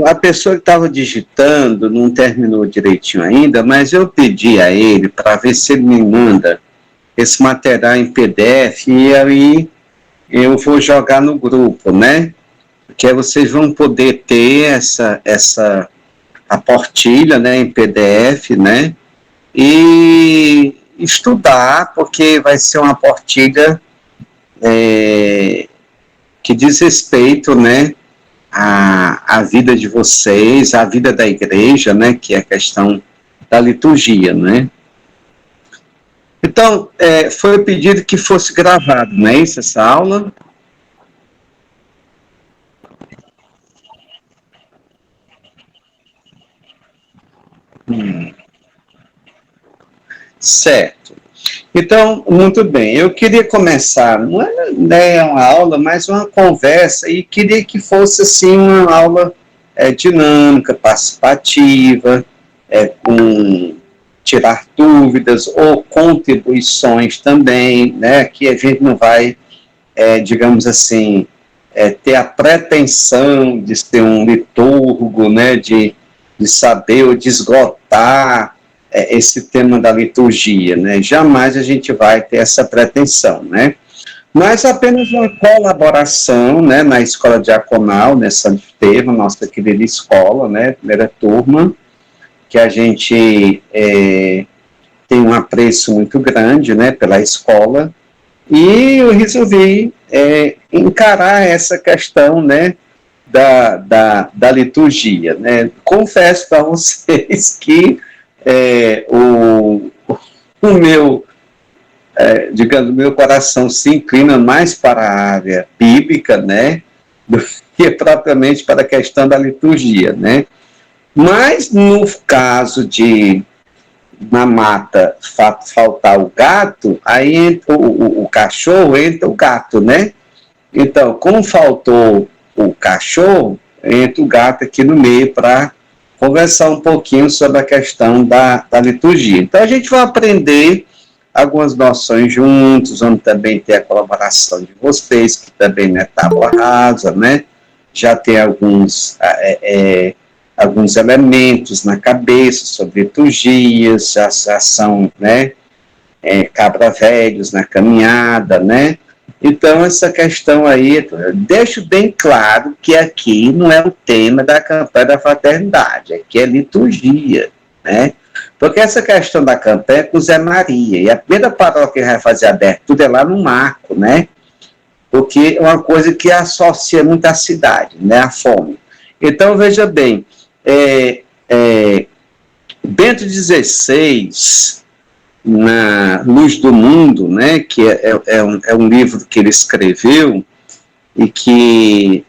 a pessoa que estava digitando não terminou direitinho ainda, mas eu pedi a ele para ver se ele me manda esse material em PDF e aí eu vou jogar no grupo, né? Que aí vocês vão poder ter essa apostila, né, em PDF, né? E estudar, porque vai ser uma apostila que diz respeito, né, à vida de vocês, à vida da igreja, né, que é a questão da liturgia, né? Então, foi pedido que fosse gravado, não é isso, essa aula? Certo. Então, muito bem. Eu queria começar, não é, né, uma aula, mas uma conversa, e queria que fosse, assim, uma aula dinâmica, participativa, com tirar dúvidas ou contribuições também, né, que a gente não vai, digamos assim, ter a pretensão de ser um liturgo, né, de saber ou de esgotar esse tema da liturgia, né? Jamais a gente vai ter essa pretensão, né? Mas apenas uma colaboração, né, na escola diaconal, né, Santo Estevão, nossa querida escola, né, primeira turma, que a gente tem um apreço muito grande, né, pela escola, e eu resolvi encarar essa questão, né, da liturgia, né? Confesso para vocês que o meu, digamos, meu coração se inclina mais para a área bíblica, né, do que propriamente para a questão da liturgia, né? Mas no caso de na mata faltar o gato, aí entra o cachorro, entra o gato, né? Então, como faltou o cachorro, entra o gato aqui no meio para conversar um pouquinho sobre a questão da liturgia. Então, a gente vai aprender algumas noções juntos, vamos também ter a colaboração de vocês, que também não é tábua rasa, né? Já tem alguns elementos na cabeça sobre liturgias, já são, né, cabra velhos na caminhada, né? Então, essa questão aí, deixo bem claro que aqui não é o tema da campanha da fraternidade, aqui é liturgia, né? Porque essa questão da campanha é com Zé Maria, e a primeira paróquia que vai fazer a abertura é lá no Marco, né? Porque é uma coisa que associa muito à cidade, né? A fome. Então, veja bem, Bento XVI, na Luz do Mundo, né, que é um livro que ele escreveu e que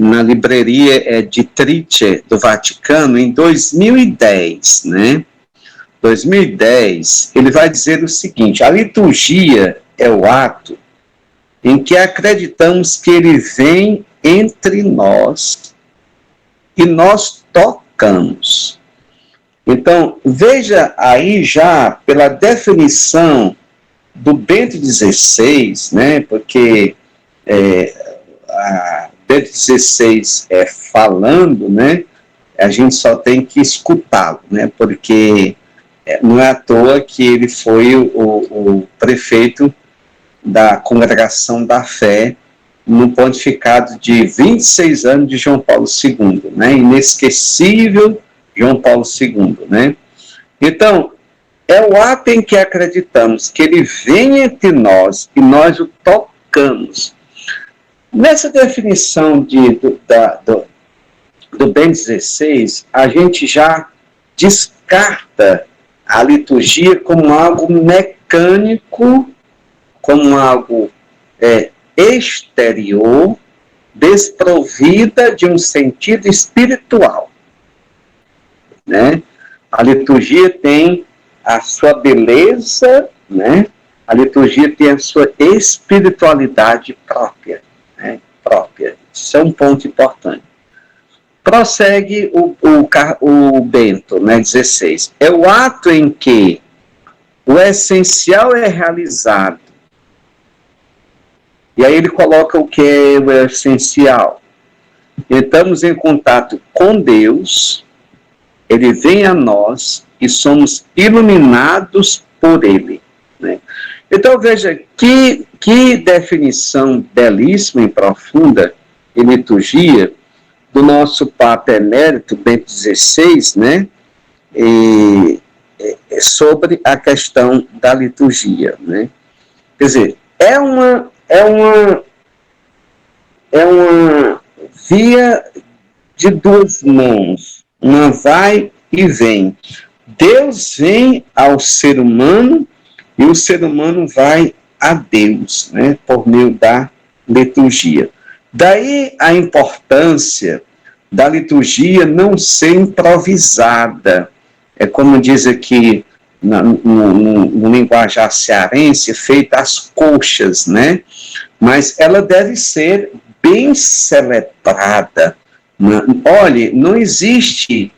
na livraria Editrice do Vaticano, em 2010, né, 2010, ele vai dizer o seguinte: a liturgia é o ato em que acreditamos que ele vem entre nós e nós tocamos. Então, veja aí já pela definição do Bento XVI, né, porque Bento XVI falando, né, a gente só tem que escutá-lo, né, porque não é à toa que ele foi o prefeito da Congregação da Fé no pontificado de 26 anos de João Paulo II, né, inesquecível João Paulo II, né? Então, é o ato em que acreditamos que ele vem entre nós e nós o tocamos. Nessa definição do Bento XVI, a gente já descarta a liturgia como algo mecânico, como algo exterior, desprovida de um sentido espiritual, né? A liturgia tem a sua beleza, né? A liturgia tem a sua espiritualidade própria, né? Própria. Isso é um ponto importante. Prossegue o Bento, né, 16. É o ato em que o essencial é realizado. E aí ele coloca o que é o essencial. entramos em contato com Deus, ele vem a nós e somos iluminados por ele, né? Então, veja, que definição belíssima e profunda em liturgia do nosso Papa Emérito, Bento XVI, né? Sobre a questão da liturgia, né? Quer dizer, é uma via de duas mãos, uma vai e vem. Deus vem ao ser humano e o ser humano vai a Deus, né, por meio da liturgia. Daí a importância da liturgia não ser improvisada. É como diz aqui no linguajar cearense, feita às coxas, né? Mas ela deve ser bem celebrada. Olhe, não existe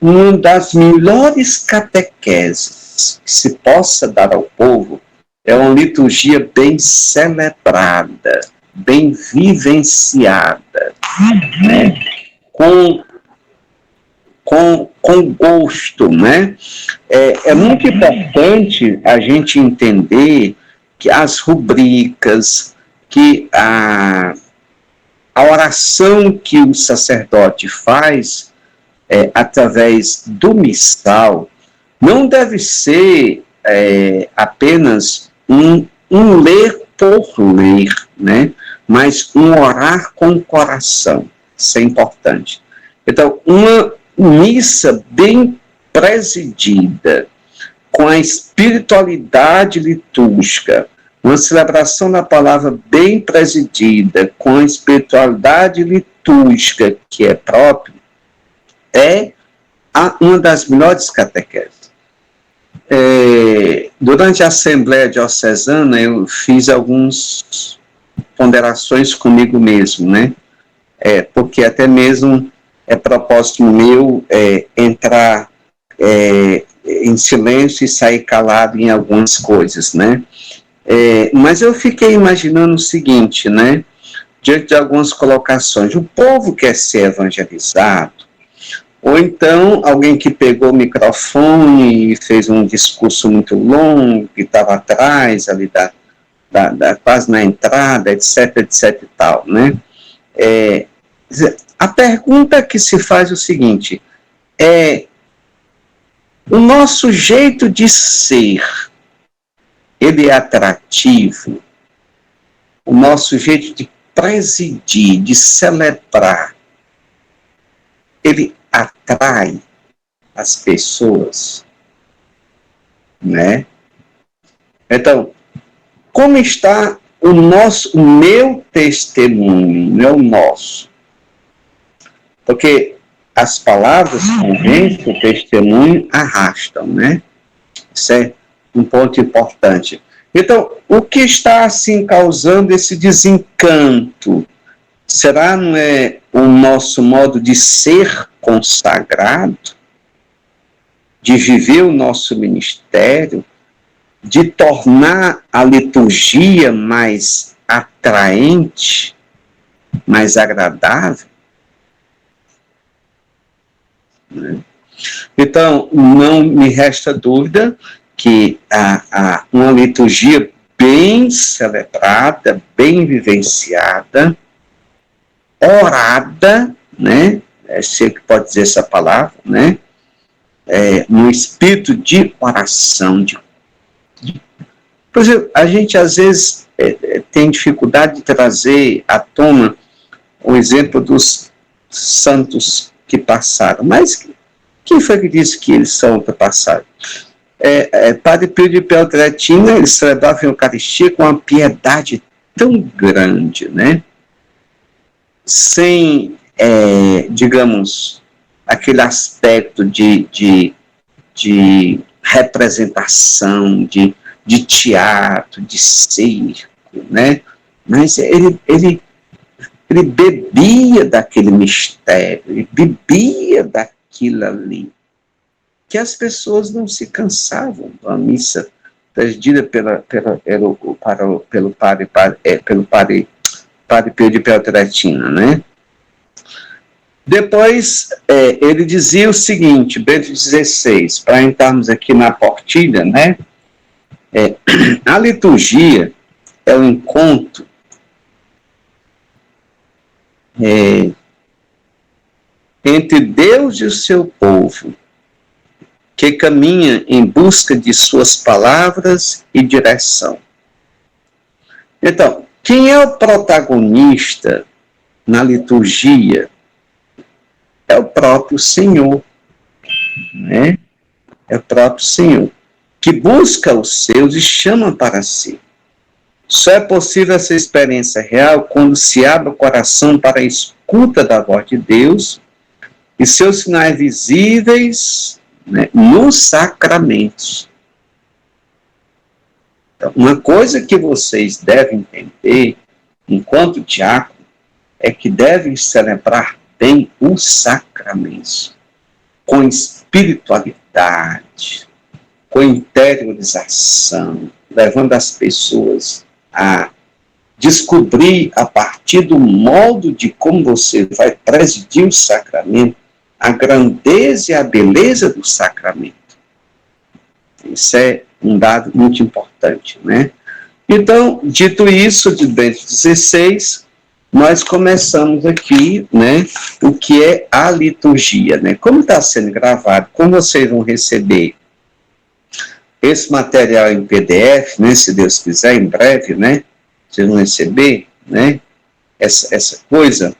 uma das melhores catequeses que se possa dar ao povo, é uma liturgia bem celebrada, bem vivenciada, né? Com gosto, né? É muito importante a gente entender que as rubricas, que a oração que o sacerdote faz através do missal não deve ser apenas um ler por ler, né? Mas um orar com o coração. Isso é importante. Então, uma missa bem presidida, com a espiritualidade litúrgica, uma celebração da palavra bem presidida, com a espiritualidade litúrgica que é própria, é uma das melhores catequeses. Durante a Assembleia Diocesana, eu fiz algumas ponderações comigo mesmo, né? Porque até mesmo é propósito meu entrar em silêncio e sair calado em algumas coisas, né? Mas eu fiquei imaginando o seguinte, né? Diante de algumas colocações, o povo quer ser evangelizado, ou então alguém que pegou o microfone e fez um discurso muito longo, que estava atrás, ali quase na entrada, etc, etc e tal, né? A pergunta que se faz é o seguinte, o nosso jeito de ser, ele é atrativo? O nosso jeito de presidir, de celebrar, ele atrai as pessoas, né? Então, como está o meu testemunho, não é o nosso? Porque as palavras convencem, o testemunho arrastam, né? Isso é um ponto importante. Então, o que está, assim, causando esse desencanto? Será não é o nosso modo de ser consagrado? De viver o nosso ministério? De tornar a liturgia mais atraente, mais agradável? Então, não me resta dúvida que uma liturgia bem celebrada, bem vivenciada, orada, né? Se é que pode dizer essa palavra, né? No espírito de oração. Por exemplo, a gente às vezes tem dificuldade de trazer à tona o exemplo dos santos que passaram, mas quem foi que disse que eles são ultrapassados? Padre Pio de Peltretina, ele celebrava a Eucaristia com uma piedade tão grande, né? Sem, digamos, aquele aspecto de representação, de teatro, de circo, né? Mas ele bebia daquele mistério, ele bebia daquilo ali, que as pessoas não se cansavam. A missa presidida pelo padre Pio de Peltretina, né? Depois, ele dizia o seguinte, Bento XVI, para entrarmos aqui na portilha, né? A liturgia é o encontro entre Deus e o seu povo, que caminha em busca de suas palavras e direção. Então, quem é o protagonista na liturgia? É o próprio Senhor, né? É o próprio Senhor, que busca os seus e chama para si. Só é possível essa experiência real quando se abre o coração para a escuta da voz de Deus e seus sinais visíveis, né, nos sacramentos. Então, uma coisa que vocês devem entender, enquanto diácono, é que devem celebrar bem os sacramentos, com espiritualidade, com interiorização, levando as pessoas a descobrir, a partir do modo de como você vai presidir o sacramento, a grandeza e a beleza do sacramento. Isso é um dado muito importante, né? Então, dito isso, de Bento XVI, nós começamos aqui, né, o que é a liturgia, né? Como está sendo gravado, como vocês vão receber esse material em PDF, né, se Deus quiser, em breve, né, vocês vão receber, né, essa coisa.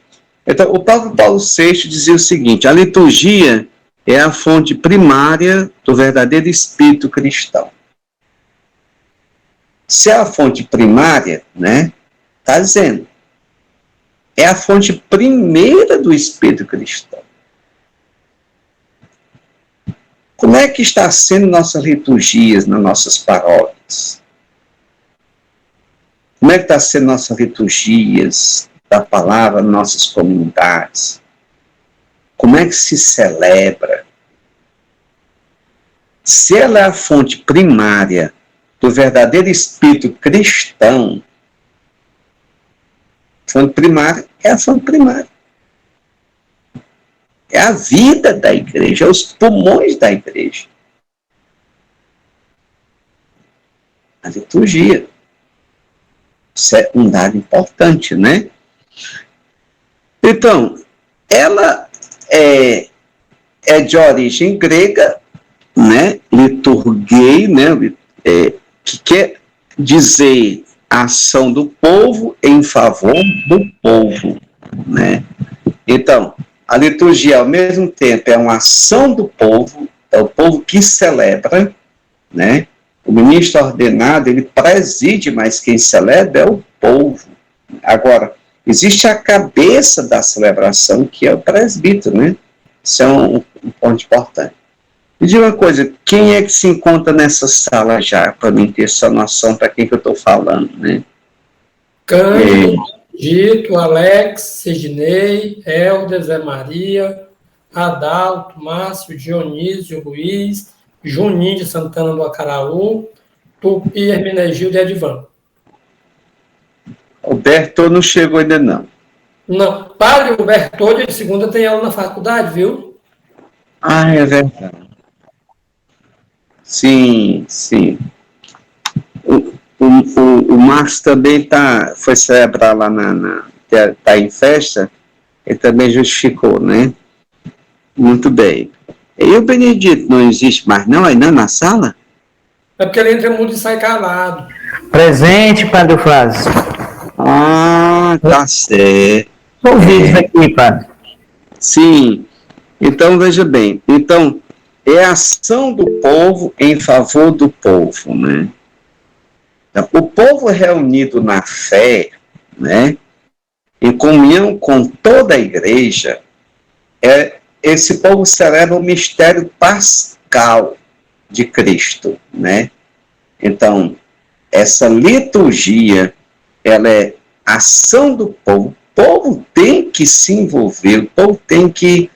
Então, o Papa Paulo VI dizia o seguinte: a liturgia é a fonte primária do verdadeiro espírito cristão. Se é a fonte primária, né, está dizendo, é a fonte primeira do espírito cristão. Como é que está sendo nossas liturgias nas nossas paróquias? Como é que está sendo nossas liturgias da palavra nas nossas comunidades? Como é que se celebra? Se ela é a fonte primária do verdadeiro espírito cristão, a fonte primária é a fonte primária. É a vida da igreja, é os pulmões da igreja. A liturgia. Isso é um dado importante, né? Então, ela é de origem grega, né? Liturguei, né? Que quer dizer a ação do povo em favor do povo, né? Então, a liturgia, ao mesmo tempo, é uma ação do povo, é o povo que celebra, né? O ministro ordenado, ele preside, mas quem celebra é o povo. Agora, existe a cabeça da celebração, que é o presbítero, né? Isso é um ponto importante. Me diga uma coisa, quem é que se encontra nessa sala já, para mim ter essa noção para quem que eu estou falando, né? Cândido, Dito, Alex, Sidney, Helder, Zé Maria, Adalto, Márcio, Dionísio, Ruiz, Juninho de Santana do Acaraú, Tupi, Hermenegildo e Edvan. O Bertô não chegou ainda não. Não, padre, o Bertoldo de segunda tem aula na faculdade, viu? Ah, é verdade. Sim, sim. O Márcio também foi celebrar lá tá em festa, ele também justificou, né? Muito bem. E o Benedito não existe mais não, aí não na sala? É porque ele entra mudo e sai calado. Presente, Padre Flávio. Ah, tá certo. Ouvi isso aqui, Padre. Sim. Então, veja bem. Então, é a ação do povo em favor do povo, né? Então, o povo reunido na fé, né, em comunhão com toda a igreja, esse povo celebra o mistério pascal de Cristo, né? Então, essa liturgia, ela é ação do povo. O povo tem que se envolver, o povo tem que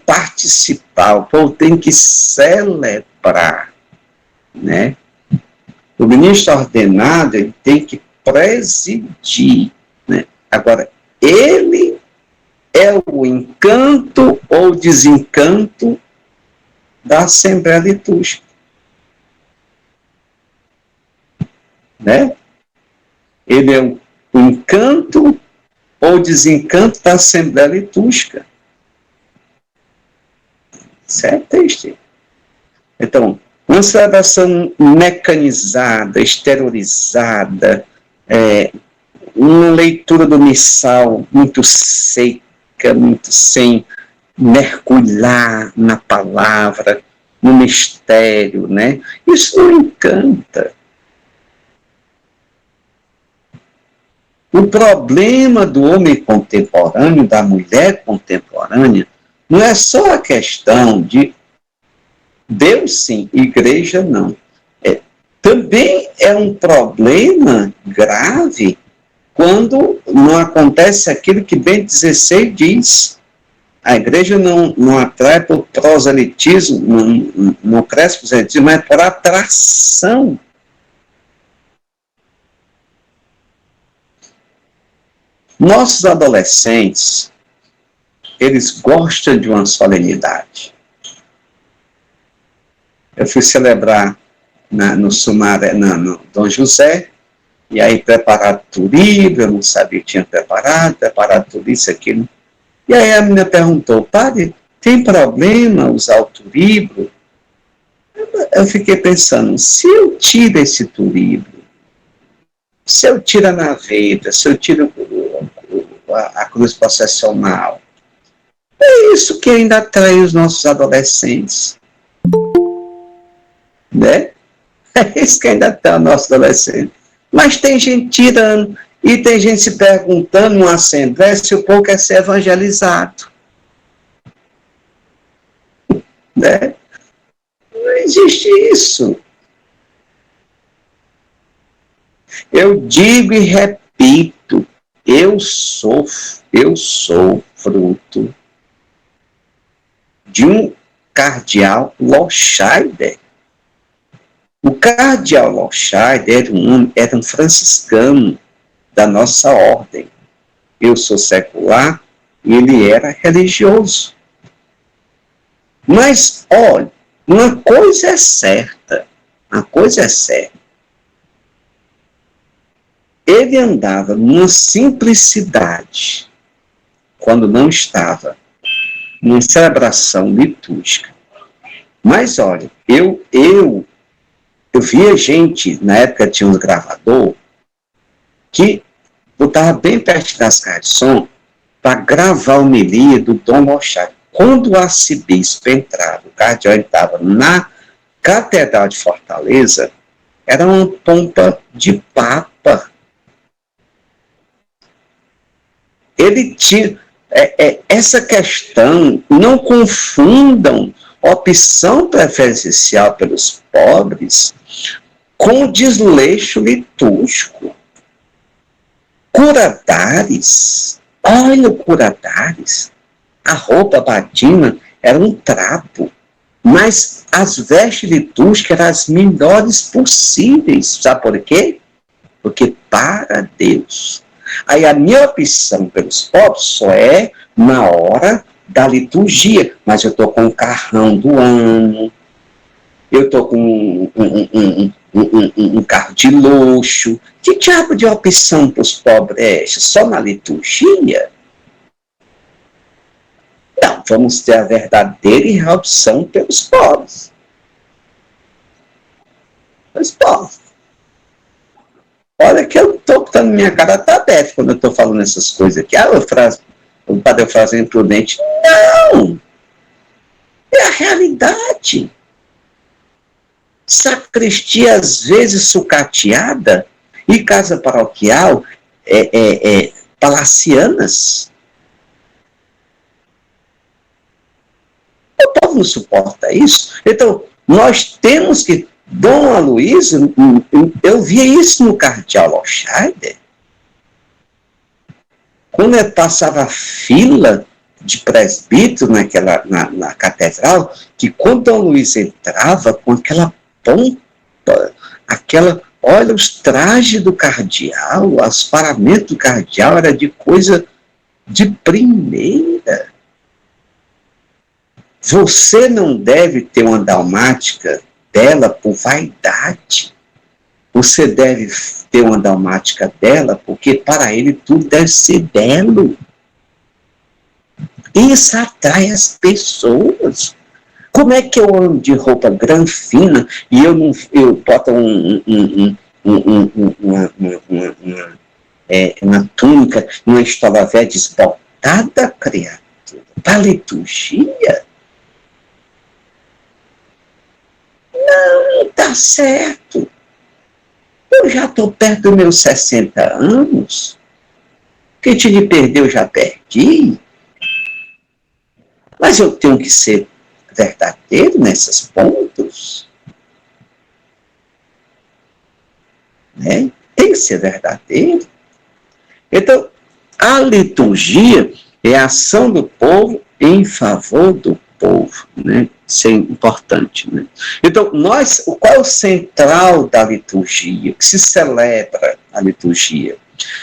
participar, o povo tem que celebrar, né? O ministro ordenado, ele tem que presidir, né? Agora, ele é o encanto ou desencanto da Assembleia Litúrgica. Né? Ele é o encanto ou desencanto da Assembleia Litúrgica. Isso é triste. Então, uma celebração mecanizada, exteriorizada, uma leitura do missal muito seca, muito sem mergulhar na palavra, no mistério, né? Isso não encanta. O problema do homem contemporâneo, da mulher contemporânea, não é só a questão de Deus sim, igreja não. Também é um problema grave quando não acontece aquilo que Bento XVI diz. A igreja não atrai por proselitismo, não cresce por proselitismo, mas por atração. Nossos adolescentes, eles gostam de uma solenidade. Eu fui celebrar no Sumaré, no Dom José, e aí preparado tudo, eu não sabia que tinha preparado tudo isso, aquilo. E aí a menina perguntou, padre, tem problema usar o turíbulo? Eu fiquei pensando, se eu tiro esse turíbulo, se eu tiro a naveta, se eu tiro a cruz processional, é isso que ainda atrai os nossos adolescentes. Né? É isso que ainda atrai os nossos adolescentes. Mas tem gente tirando, e tem gente se perguntando numa assembleia se o povo quer ser evangelizado. Né? Não existe isso. Eu digo e repito, eu sou fruto de um cardeal Lochaider. O cardeal Lochaider era um franciscano da nossa ordem. Eu sou secular e ele era religioso. Mas, olha, uma coisa é certa. Ele andava numa simplicidade quando não estava numa celebração litúrgica. Mas, olha, eu via gente, na época tinha um gravador, que botava bem perto das caixas de som para gravar a homilia do Dom Lochaider. Quando o arcebispo entrava, o cardeal estava na Catedral de Fortaleza, era uma pompa de papa. Ele tinha essa questão, não confundam opção preferencial pelos pobres com desleixo litúrgico. Curadares, olha o Curadares, a roupa batina era um trapo, mas as vestes litúrgicas eram as melhores possíveis. Sabe por quê? Porque para Deus. Aí a minha opção pelos pobres só é na hora da liturgia, mas eu estou com o carrão do ano, eu estou com um carro de luxo. Que diabo de opção para os pobres é essa? Só na liturgia? Não, vamos ter a verdadeira e real opção pelos pobres. Pelos pobres. Olha que eu estou botando minha cara tá aberta quando eu estou falando essas coisas aqui. O padre Eufrásio é imprudente. Não! É a realidade. Sacristia, às vezes, sucateada, e casa paroquial palacianas. O povo não suporta isso. Então, nós temos que... Dom Aloysio, eu via isso no cardeal Lochaider. Quando eu passava a fila de presbítero na catedral, que quando Dom Luiz entrava com aquela pompa, olha, os trajes do cardeal, os paramentos do cardeal, era de coisa De primeira. Você não deve ter uma dalmática dela por vaidade. Você deve ter uma dalmática dela porque para ele tudo deve ser belo. Isso atrai as pessoas. Como é que eu ando de roupa granfina e eu boto uma túnica, uma estola velha desbotada, criatura? Para a liturgia? Não dá certo. Eu já estou perto dos meus 60 anos. Que tinha de perder, eu já perdi. Mas eu tenho que ser verdadeiro nesses pontos. Né? Tem que ser verdadeiro. Então, a liturgia é a ação do povo em favor do povo. Né? Isso é importante. Né? Então, qual é o central da liturgia? Que se celebra a liturgia?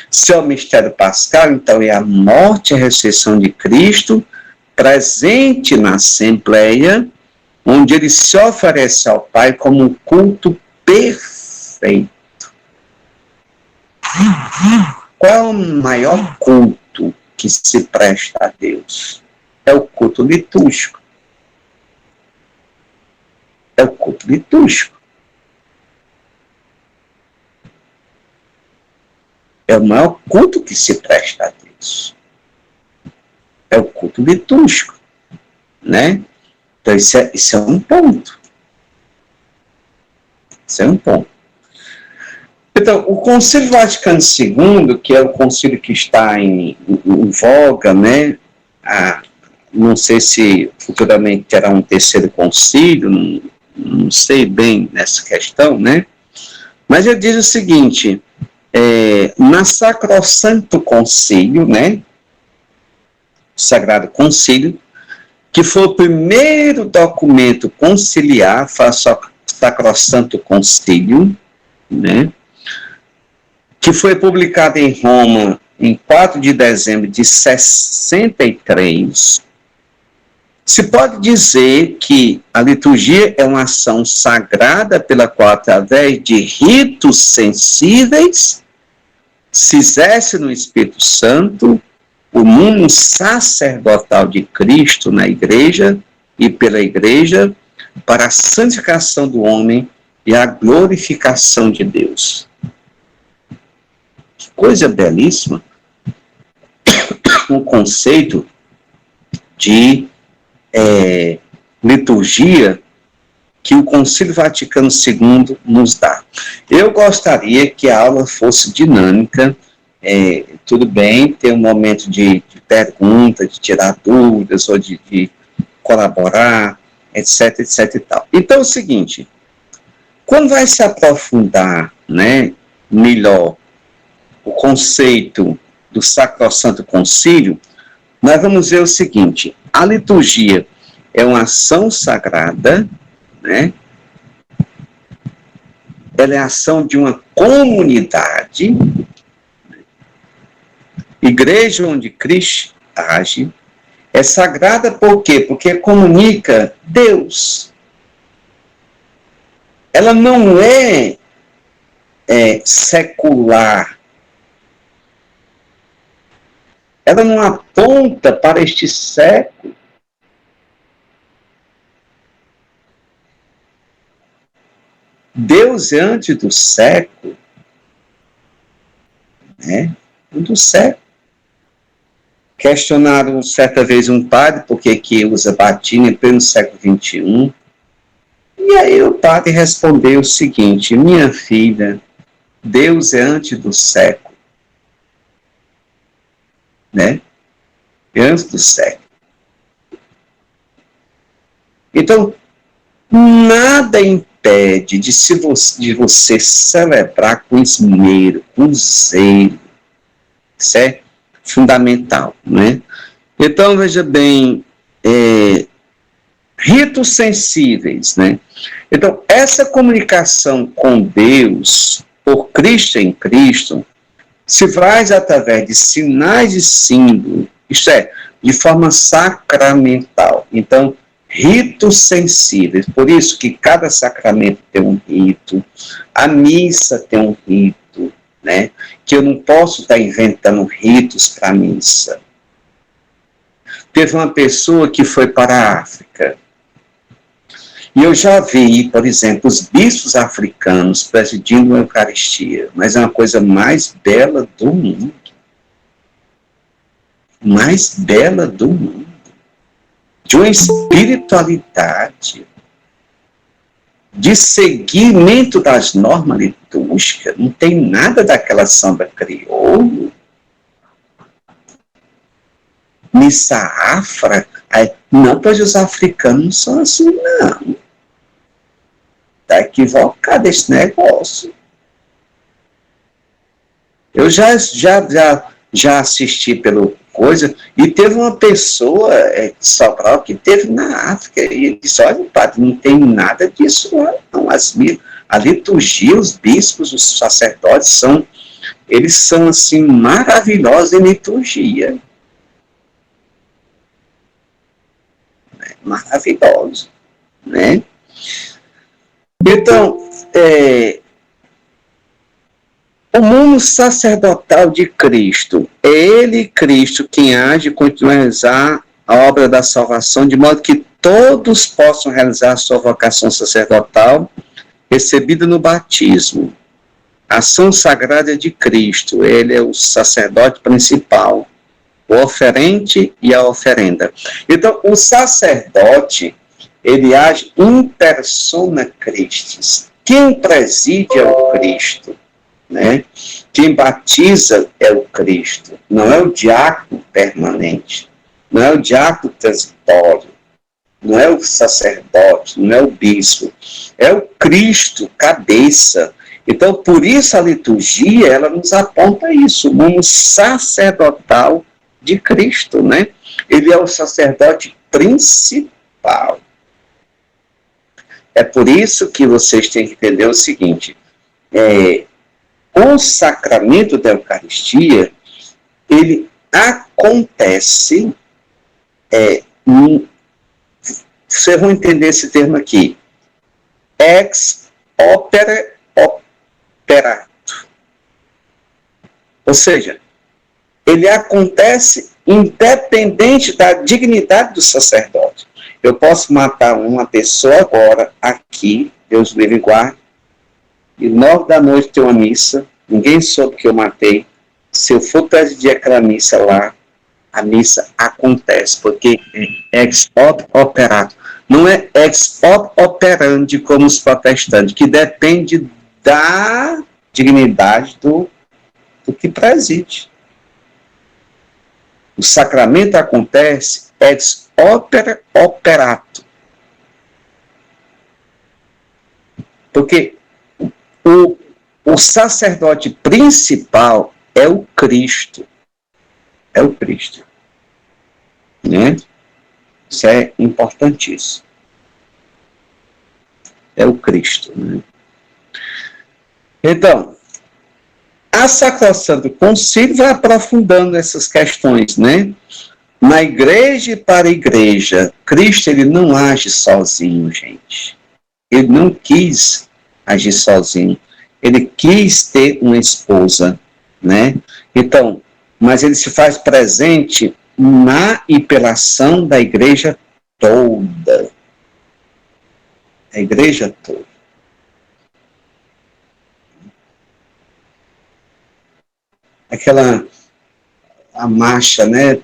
Se é o mistério pascal, então é a morte e a ressurreição de Cristo, presente na Assembleia, onde ele se oferece ao Pai como um culto perfeito. Qual é o maior culto que se presta a Deus? É o culto litúrgico. É o culto litúrgico. É o maior culto que se presta a Deus. É o culto litúrgico, né? Então, isso é um ponto. Isso é um ponto. Então, o Concílio Vaticano II, que é o concílio que está em voga, né? Não sei se futuramente terá um terceiro concílio, não sei bem nessa questão, né? Mas ele diz o seguinte, na Sacrosanto Concílio, né? Sagrado Concílio, que foi o primeiro documento conciliar, faz o Sacrosanto Concílio, né, que foi publicado em Roma em 4 de dezembro de 63, se pode dizer que a liturgia é uma ação sagrada pela qual, através de ritos sensíveis, se exerce no Espírito Santo o mundo sacerdotal de Cristo na igreja e pela igreja para a santificação do homem e a glorificação de Deus. Que coisa belíssima! Um conceito de liturgia que o Concílio Vaticano II nos dá. Eu gostaria que a aula fosse dinâmica. Tudo bem, ter um momento de pergunta, de tirar dúvidas, ou de colaborar, etc, etc e tal. Então é o seguinte, quando vai se aprofundar, né, melhor o conceito do Sacrosanto Concílio, nós vamos ver o seguinte, a liturgia é uma ação sagrada, né, ela é a ação de uma comunidade, igreja onde Cristo age, é sagrada por quê? Porque comunica Deus. Ela não é secular. Ela não aponta para este século. Deus é antes do século. Né? Do século. Questionaram certa vez um padre por que usa batina em pleno século XXI. E aí o padre respondeu o seguinte, minha filha, Deus é antes do século. Né? É antes do século. Então, nada impede de você celebrar com esmero, com zelo. Isso é fundamental, né? Então, veja bem, ritos sensíveis, né? Então, essa comunicação com Deus, por Cristo em Cristo, se faz através de sinais e símbolos, isto é, de forma sacramental. Então, ritos sensíveis, por isso que cada sacramento tem um rito, a missa tem um rito, né? Que eu não posso estar inventando ritos para a missa. Teve uma pessoa que foi para a África, e eu já vi, por exemplo, os bispos africanos presidindo a Eucaristia, mas é uma coisa mais bela do mundo. Mais bela do mundo. De uma espiritualidade, de seguimento das normas litúrgicas, não tem nada daquela samba crioula. Missa afra, não, pois os africanos não são assim, não. Está equivocado esse negócio. Eu já assisti pelo coisa, e teve uma pessoa de Sobral que teve na África, e ele disse, olha, padre, não tem nada disso lá, não. A liturgia, os bispos, os sacerdotes, eles são, assim, maravilhosos em liturgia. Maravilhosos, né? Então, o mundo sacerdotal de Cristo, é ele, Cristo, quem age e continua a realizar a obra da salvação, de modo que todos possam realizar a sua vocação sacerdotal, recebida no batismo. A ação sagrada de Cristo, ele é o sacerdote principal, o oferente e a oferenda. Então, o sacerdote, ele age in persona Christis. Quem preside é o Cristo, né? Quem batiza é o Cristo, não é o diácono permanente, não é o diácono transitório, não é o sacerdote, não é o bispo, é o Cristo, cabeça. Então, por isso a liturgia, ela nos aponta isso, o mundo sacerdotal de Cristo, né? Ele é o sacerdote principal. É por isso que vocês têm que entender o seguinte, o sacramento da Eucaristia, ele acontece, vocês vão entender esse termo aqui, ex opere operato. Ou seja, ele acontece independente da dignidade do sacerdote. Eu posso matar uma pessoa agora, aqui, Deus livre e guarde, e 9 da noite tem uma missa, ninguém soube que eu matei. Se eu for presidir aquela missa lá, a missa acontece, porque é ex operato. Não é ex operandi como os protestantes, que depende da dignidade do que preside. O sacramento acontece ex opere operato. Porque o sacerdote principal é o Cristo. É o Cristo. Né? Isso é importantíssimo. É o Cristo. Né? Então, a Sacrosanto Concílio vai aprofundando essas questões, né? Na igreja e para a igreja, Cristo, ele não age sozinho, gente. Ele não quis agir sozinho. Ele quis ter uma esposa, né? Então, mas ele se faz presente na e pela ação da igreja toda. A igreja toda. A marcha, né,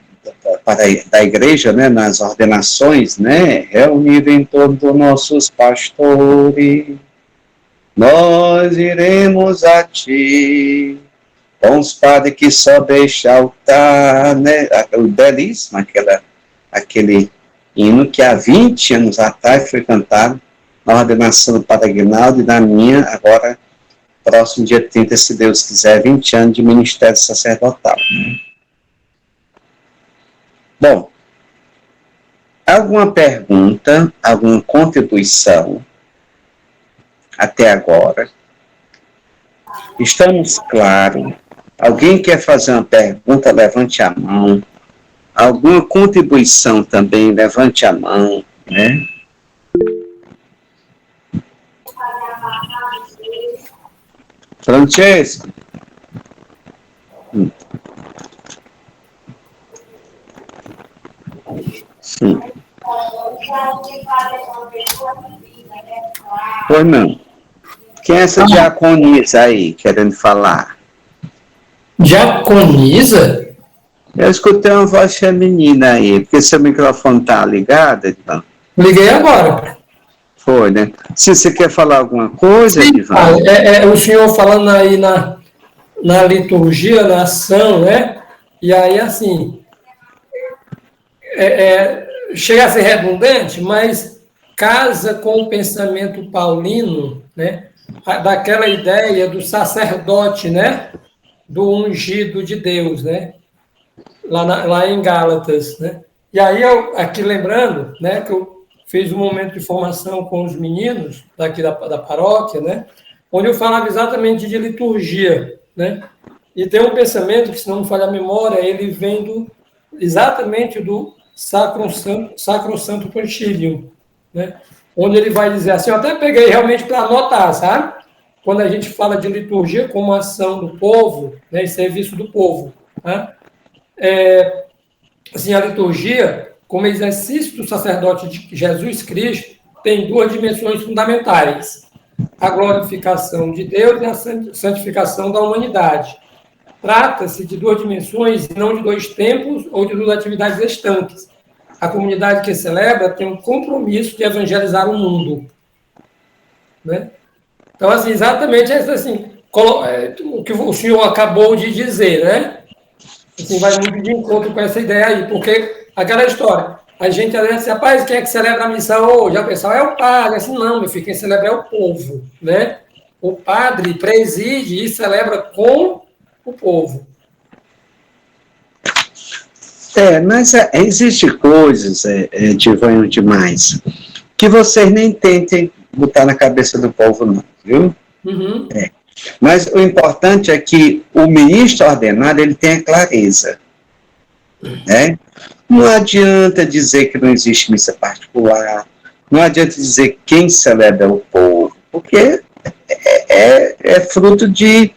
da igreja, né, nas ordenações, né, reunido em torno dos nossos pastores, nós iremos a ti, com os padres que só deixa altar, né, belíssimo, aquele hino que há 20 anos atrás foi cantado na ordenação do Padre Aguinaldo e na minha, agora, próximo dia 30, se Deus quiser, 20 anos de ministério sacerdotal. Bom, alguma pergunta, alguma contribuição até agora? Estamos claros Alguém quer fazer uma pergunta? Levante a mão. Alguma contribuição também? Levante a mão, né? Francesco? Sim. Pois não. Quem é essa diaconisa aí, querendo falar? Diaconisa? Eu escutei uma voz feminina aí, porque seu microfone está ligado, Edvan? Liguei agora. Foi, né? Se você quer falar alguma coisa, Sim, Edvan? o senhor falando aí na liturgia, na ação, né? E aí, assim, chega a ser redundante, mas casa com o pensamento paulino, né? Daquela ideia do sacerdote, né? Do ungido de Deus, né? Lá em Gálatas, né? E aí, aqui lembrando, né, que eu fiz um momento de formação com os meninos daqui da paróquia, né? Onde eu falava exatamente de liturgia, né? E tem um pensamento que, se não me falha a memória, ele vem exatamente do Sacrosanto Concilium, né? Onde ele vai dizer assim, eu até peguei realmente para anotar, sabe? Quando a gente fala de liturgia como ação do povo, né, e serviço do povo, né? Assim, a liturgia, como exercício do sacerdote de Jesus Cristo, tem duas dimensões fundamentais: a glorificação de Deus e a santificação da humanidade. Trata-se de duas dimensões, não de dois tempos ou de duas atividades estanques. A comunidade que celebra tem um compromisso de evangelizar o mundo, né? Então, assim, exatamente assim, o que o senhor acabou de dizer, né? Assim, vai muito de encontro com essa ideia aí, porque aquela história, a gente às vezes, rapaz, quem é que celebra a missa hoje? O pessoal é o padre. Assim, não, meu filho, quem celebra é o povo, né? O padre preside e celebra com o povo. Mas existe coisas, Divanho, demais, que vocês nem tentem botar na cabeça do povo, não, viu? Uhum. Mas o importante é que o ministro ordenado, ele tenha clareza, né? Não adianta dizer que não existe missa particular, não adianta dizer quem celebra o povo, porque é fruto de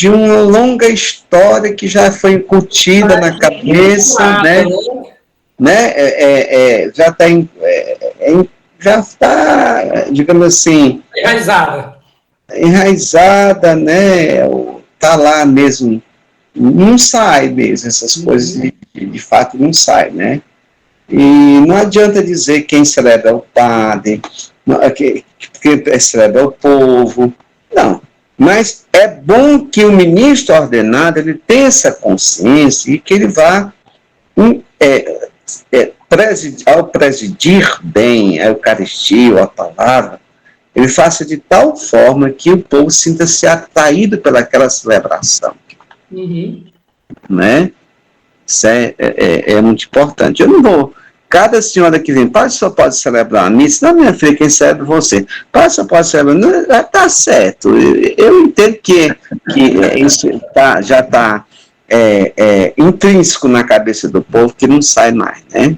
uma longa história que já foi incutida na cabeça, né? Já está, digamos assim, enraizada, né? Está lá mesmo, não sai mesmo, essas coisas de fato não sai, né? E não adianta dizer quem celebra é o padre, quem celebra é o povo, não. Mas é bom que o ministro ordenado ele tenha essa consciência e que ele vá, ao presidir bem a Eucaristia ou a palavra, ele faça de tal forma que o povo sinta-se atraído pelaquela celebração. Uhum. Né? Isso é muito importante. Eu não vou... Cada senhora que vem, padre, só pode celebrar a missa. Não, minha filha, quem celebra você? Padre, só pode celebrar. Não, já está certo. Eu entendo que isso já está intrínseco na cabeça do povo, que não sai mais, né?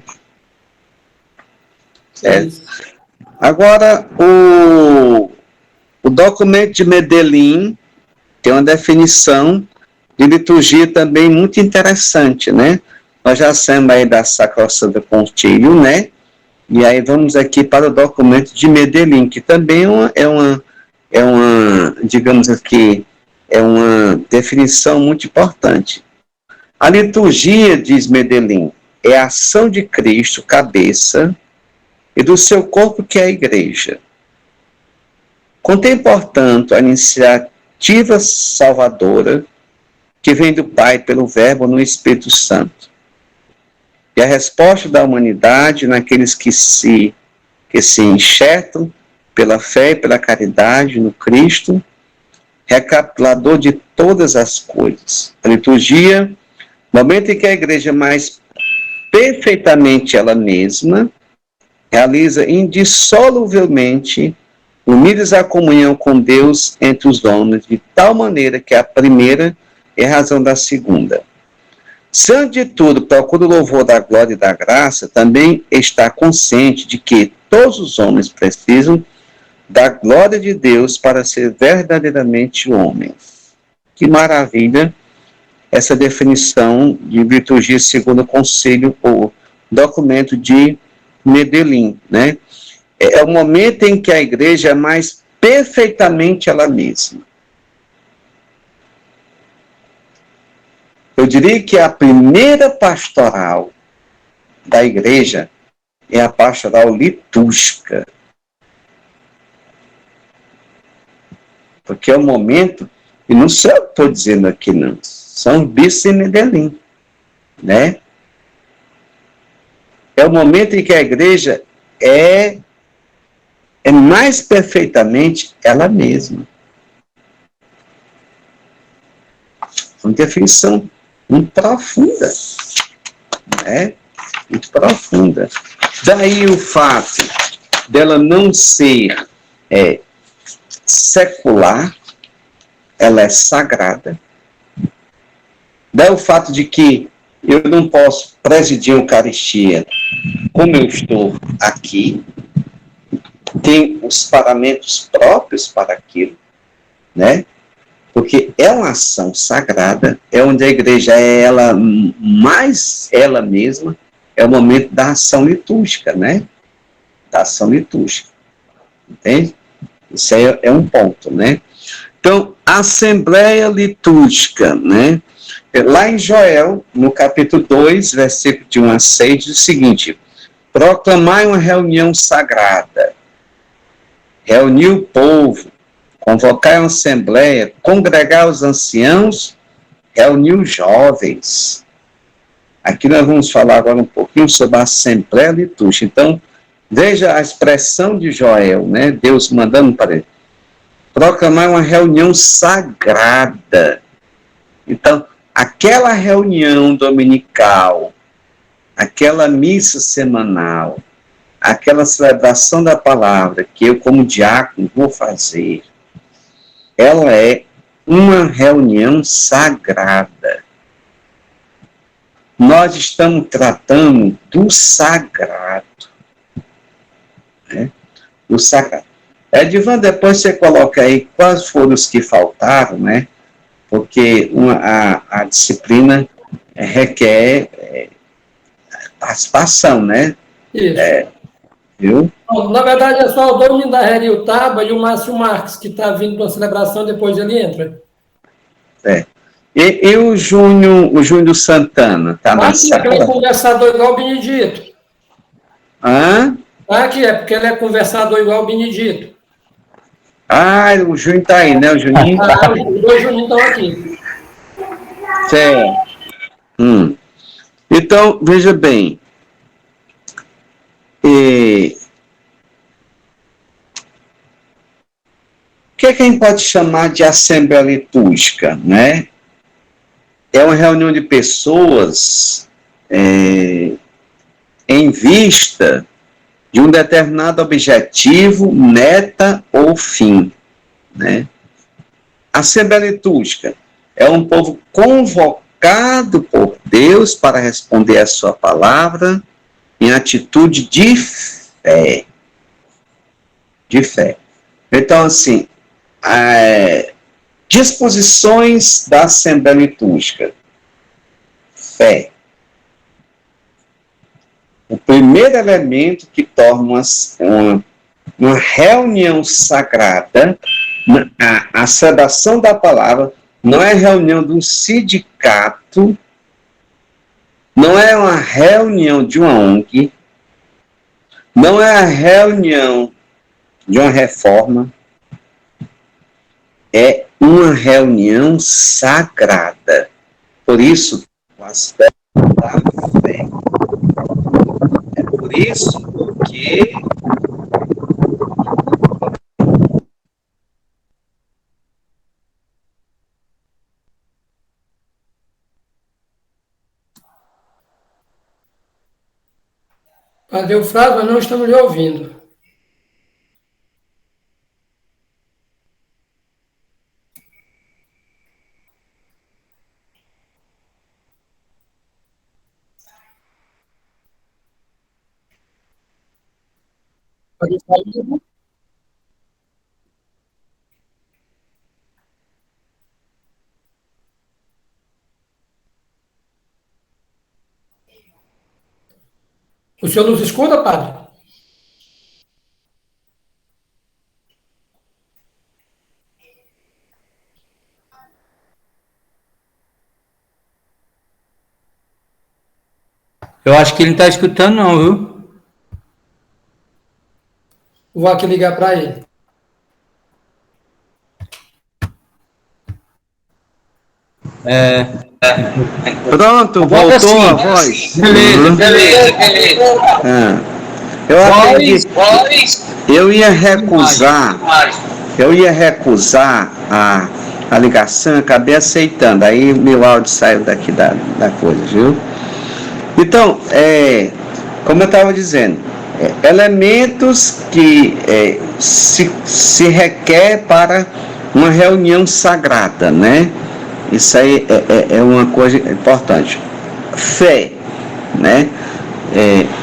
Agora, o documento de Medellín tem uma definição de liturgia também muito interessante, né? Nós já saímos aí da Sacrosanto Concilium, né? E aí vamos aqui para o documento de Medellín, que também é uma, digamos aqui, é uma definição muito importante. A liturgia, diz Medellín, é a ação de Cristo, cabeça, e do seu corpo, que é a igreja. Contém, portanto, a iniciativa salvadora que vem do Pai pelo Verbo no Espírito Santo. E a resposta da humanidade naqueles que se enxertam pela fé e pela caridade no Cristo, recapitulador de todas as coisas. A liturgia, momento em que a igreja mais perfeitamente ela mesma, realiza indissoluvelmente, unidos à comunhão com Deus entre os homens, de tal maneira que a primeira é a razão da segunda. Se, antes de tudo, procura o louvor da glória e da graça, também está consciente de que todos os homens precisam da glória de Deus para ser verdadeiramente homens. Que maravilha essa definição de liturgia segundo o concílio, ou documento de Medellín, né? É o momento em que a igreja é mais perfeitamente ela mesma. Eu diria que a primeira pastoral da igreja é a pastoral litúrgica. Porque é o momento, e não sou eu que estou dizendo aqui não, são bispos em Medellín, né? É o momento em que a igreja é mais perfeitamente ela mesma. Uma definição muito profunda, né? Muito profunda. Daí o fato dela não ser secular, ela é sagrada. Daí o fato de que eu não posso presidir a Eucaristia como eu estou aqui, tem os paramentos próprios para aquilo, né? Porque é uma ação sagrada, é onde a igreja é ela mais ela mesma, é o momento da ação litúrgica, né? Da ação litúrgica, entende? Isso aí é um ponto, né? Então, a Assembleia Litúrgica, né? Lá em Joel, no capítulo 2, versículo de 1 a 6, diz o seguinte: proclamai uma reunião sagrada, reunir o povo, convocar uma assembleia, congregar os anciãos, reunir os jovens. Aqui nós vamos falar agora um pouquinho sobre a Assembleia Litúrgica. Então, veja a expressão de Joel, né? Deus mandando para ele proclamar uma reunião sagrada. Então, aquela reunião dominical, aquela missa semanal, aquela celebração da palavra que eu, como diácono, vou fazer, ela é uma reunião sagrada. Nós estamos tratando do sagrado, né? Do sagrado. Edivan, depois você coloca aí quais foram os que faltaram, né? Porque a disciplina requer participação, né? Isso. Viu? Bom, na verdade, é só o Domingos da Heril Taba e o Márcio Marques, que está vindo para a celebração, depois ele entra. E o Júnior Santana, está na Aqui, porque ele é sala? conversador igual o Benedito. Hã? Aqui, é porque ele é conversador igual o Benedito. Ah, o Júnior está aí, né? O Juninho? Os dois Juninhos estão aqui. Certo. Então, veja bem. O que a gente pode chamar de Assembleia Litúrgica, né? É uma reunião de pessoas em vista de um determinado objetivo, meta ou fim, né? A Assembleia Litúrgica é um povo convocado por Deus para responder a sua palavra em atitude de fé. De fé. Então, assim, disposições da Assembleia Litúrgica. Fé. O primeiro elemento que torna uma reunião sagrada, a celebração da palavra, não é reunião de um sindicato, não é uma reunião de uma ONG, não é a reunião de uma reforma, é uma reunião sagrada. Por isso, o aspecto da fé. É por isso que Padre Eufrásio, nós não estamos lhe ouvindo. Pode sair. O senhor nos escuta, padre? Eu acho que ele não está escutando, não, viu? Vou aqui ligar para ele. Pronto, Bota voltou assim. a voz. Beleza, beleza. Ah, eu acredito. Eu ia recusar. Eu ia recusar a ligação, acabei aceitando. Aí meu áudio saiu daqui da coisa, viu? Então, como eu estava dizendo, elementos que se requer para uma reunião sagrada, né? Isso aí é uma coisa importante. Fé, né?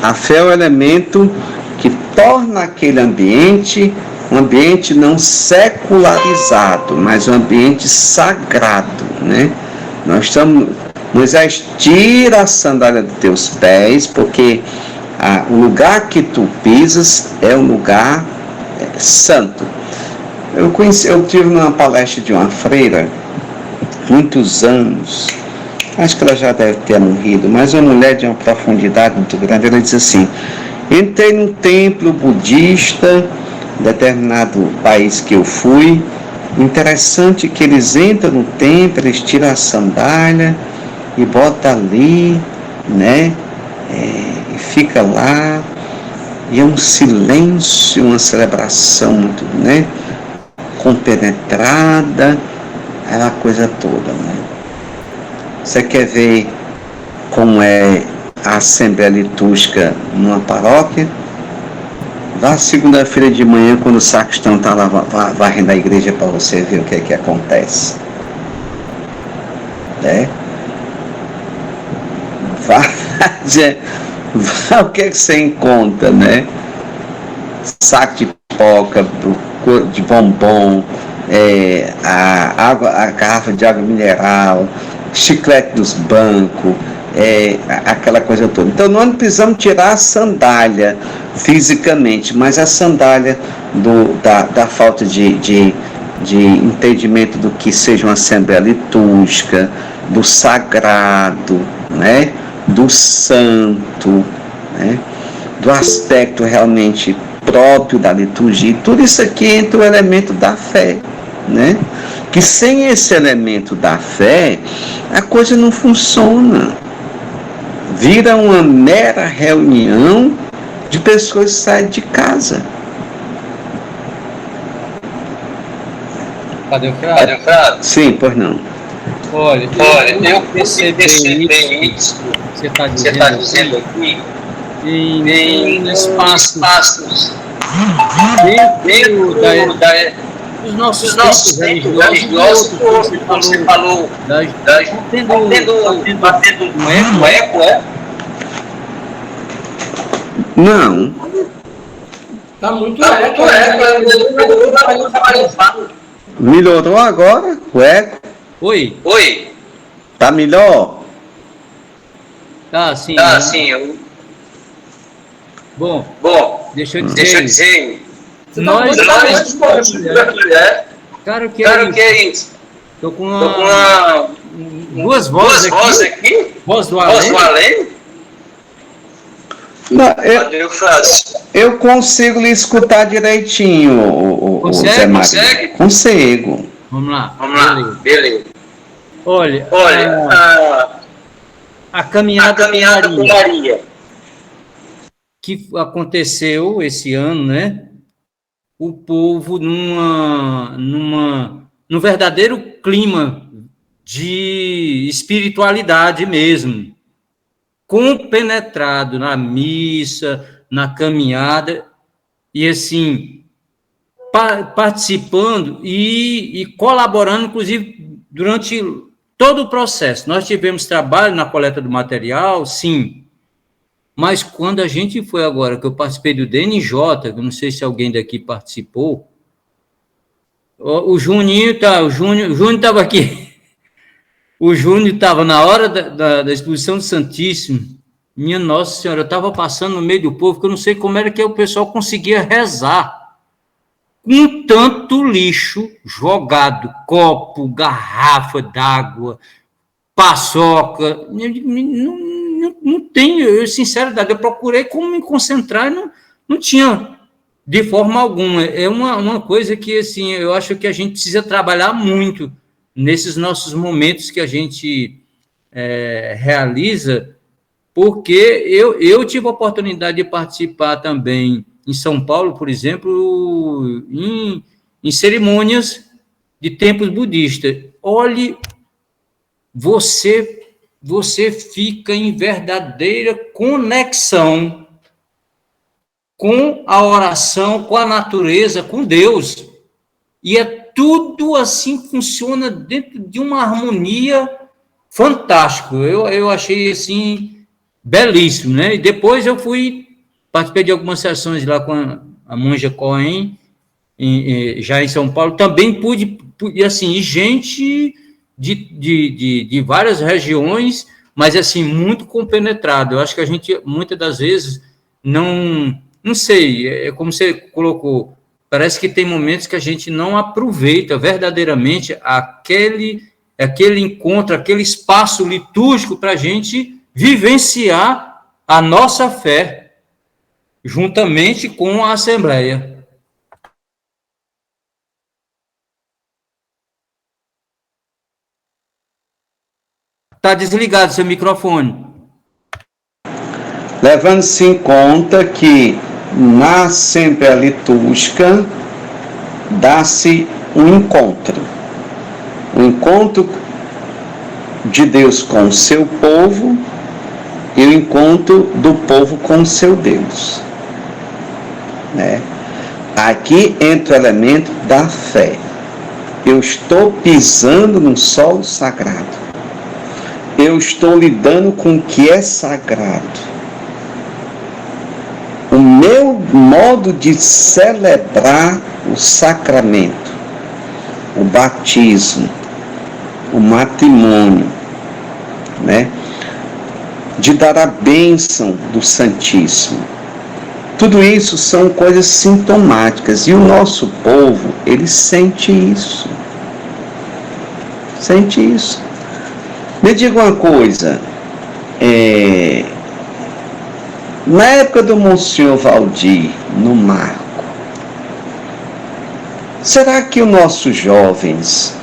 A fé é o elemento que torna aquele ambiente um ambiente não secularizado, mas um ambiente sagrado, né? Moisés, tira a sandália dos teus pés, porque o lugar que tu pisas é um lugar santo. Eu tive numa palestra de uma freira, muitos anos, acho que ela já deve ter morrido, mas uma mulher de uma profundidade muito grande. Ela diz assim: entrei num templo budista, em determinado país que eu fui. Interessante que eles entram no templo, eles tiram a sandália e botam ali, né? E fica lá, e é um silêncio, uma celebração muito, né? Compenetrada, aquela coisa toda, né? Você quer ver como é a Assembleia Litúrgica numa paróquia? Vá segunda-feira de manhã, quando o sacristão está lá varrendo a igreja, para você ver o que é que acontece. Né? Vá o que é que você encontra, né? Saco de pipoca, de bombom, a garrafa de água mineral, chiclete dos bancos, aquela coisa toda. Então nós não precisamos tirar a sandália fisicamente, mas a sandália da falta de entendimento do que seja uma assembleia litúrgica, do sagrado, né? Do santo, né? Do aspecto realmente próprio da liturgia. Tudo isso aqui entra o elemento da fé, né? Que sem esse elemento da fé, a coisa não funciona. Vira uma mera reunião de pessoas que saem de casa. Cadê o Frado? Sim, pois não. Olha, eu percebi isso que você está dizendo aqui em espaços dentro dos nossos tempos religiosos, como você falou, batendo um eco, Não. Tá muito eco. Melhorou agora o eco? Oi. Tá melhor? Tá, sim. Bom, deixa eu dizer. Nós cara, o que é isso? Tô com duas vozes aqui. Voz do além. Não, eu consigo lhe escutar direitinho, o Zé Maria. Consigo. Vamos lá. Beleza. Olha, a caminhada com Maria, que aconteceu esse ano, né? O povo num verdadeiro clima de espiritualidade mesmo, compenetrado na missa, na caminhada, e assim, participando e colaborando, inclusive, durante todo o processo. Nós tivemos trabalho na coleta do material, sim, Mas quando a gente foi agora, que eu participei do DNJ, eu não sei se alguém daqui participou, o Juninho estava aqui. O Júnior estava na hora da exposição do Santíssimo. Minha Nossa Senhora, eu estava passando no meio do povo, que eu não sei como era que o pessoal conseguia rezar. Com tanto lixo jogado, copo, garrafa d'água, paçoca. Não tenho, sinceridade, eu procurei como me concentrar e não tinha de forma alguma. É uma coisa que, assim, eu acho que a gente precisa trabalhar muito nesses nossos momentos que a gente realiza, porque eu tive a oportunidade de participar também em São Paulo, por exemplo, em cerimônias de templos budistas. Olhe, você fica em verdadeira conexão com a oração, com a natureza, com Deus. E tudo assim funciona dentro de uma harmonia fantástica. Eu achei assim belíssimo, né? E depois eu participei de algumas sessões lá com a Monja Cohen, já em São Paulo. Também pude assim, gente de várias regiões, mas assim, muito compenetrado. Eu acho que a gente, muitas das vezes, não sei, é como você colocou, parece que tem momentos que a gente não aproveita verdadeiramente aquele encontro, aquele espaço litúrgico para a gente vivenciar a nossa fé, juntamente com a Assembleia. Está desligado seu microfone. Levando-se em conta que na Assembleia Litúrgica dá-se um encontro de Deus com o seu povo e o encontro do povo com o seu Deus, né? Aqui entra o elemento da fé. Eu estou pisando no solo sagrado. Eu estou lidando com o que é sagrado. O meu modo de celebrar o sacramento, o batismo, o matrimônio, né? De dar a bênção do Santíssimo. Tudo isso são coisas sintomáticas e o nosso povo, ele sente isso. Sente isso. Me diga uma coisa, na época do Monsenhor Valdir, no Marco, será que os nossos jovens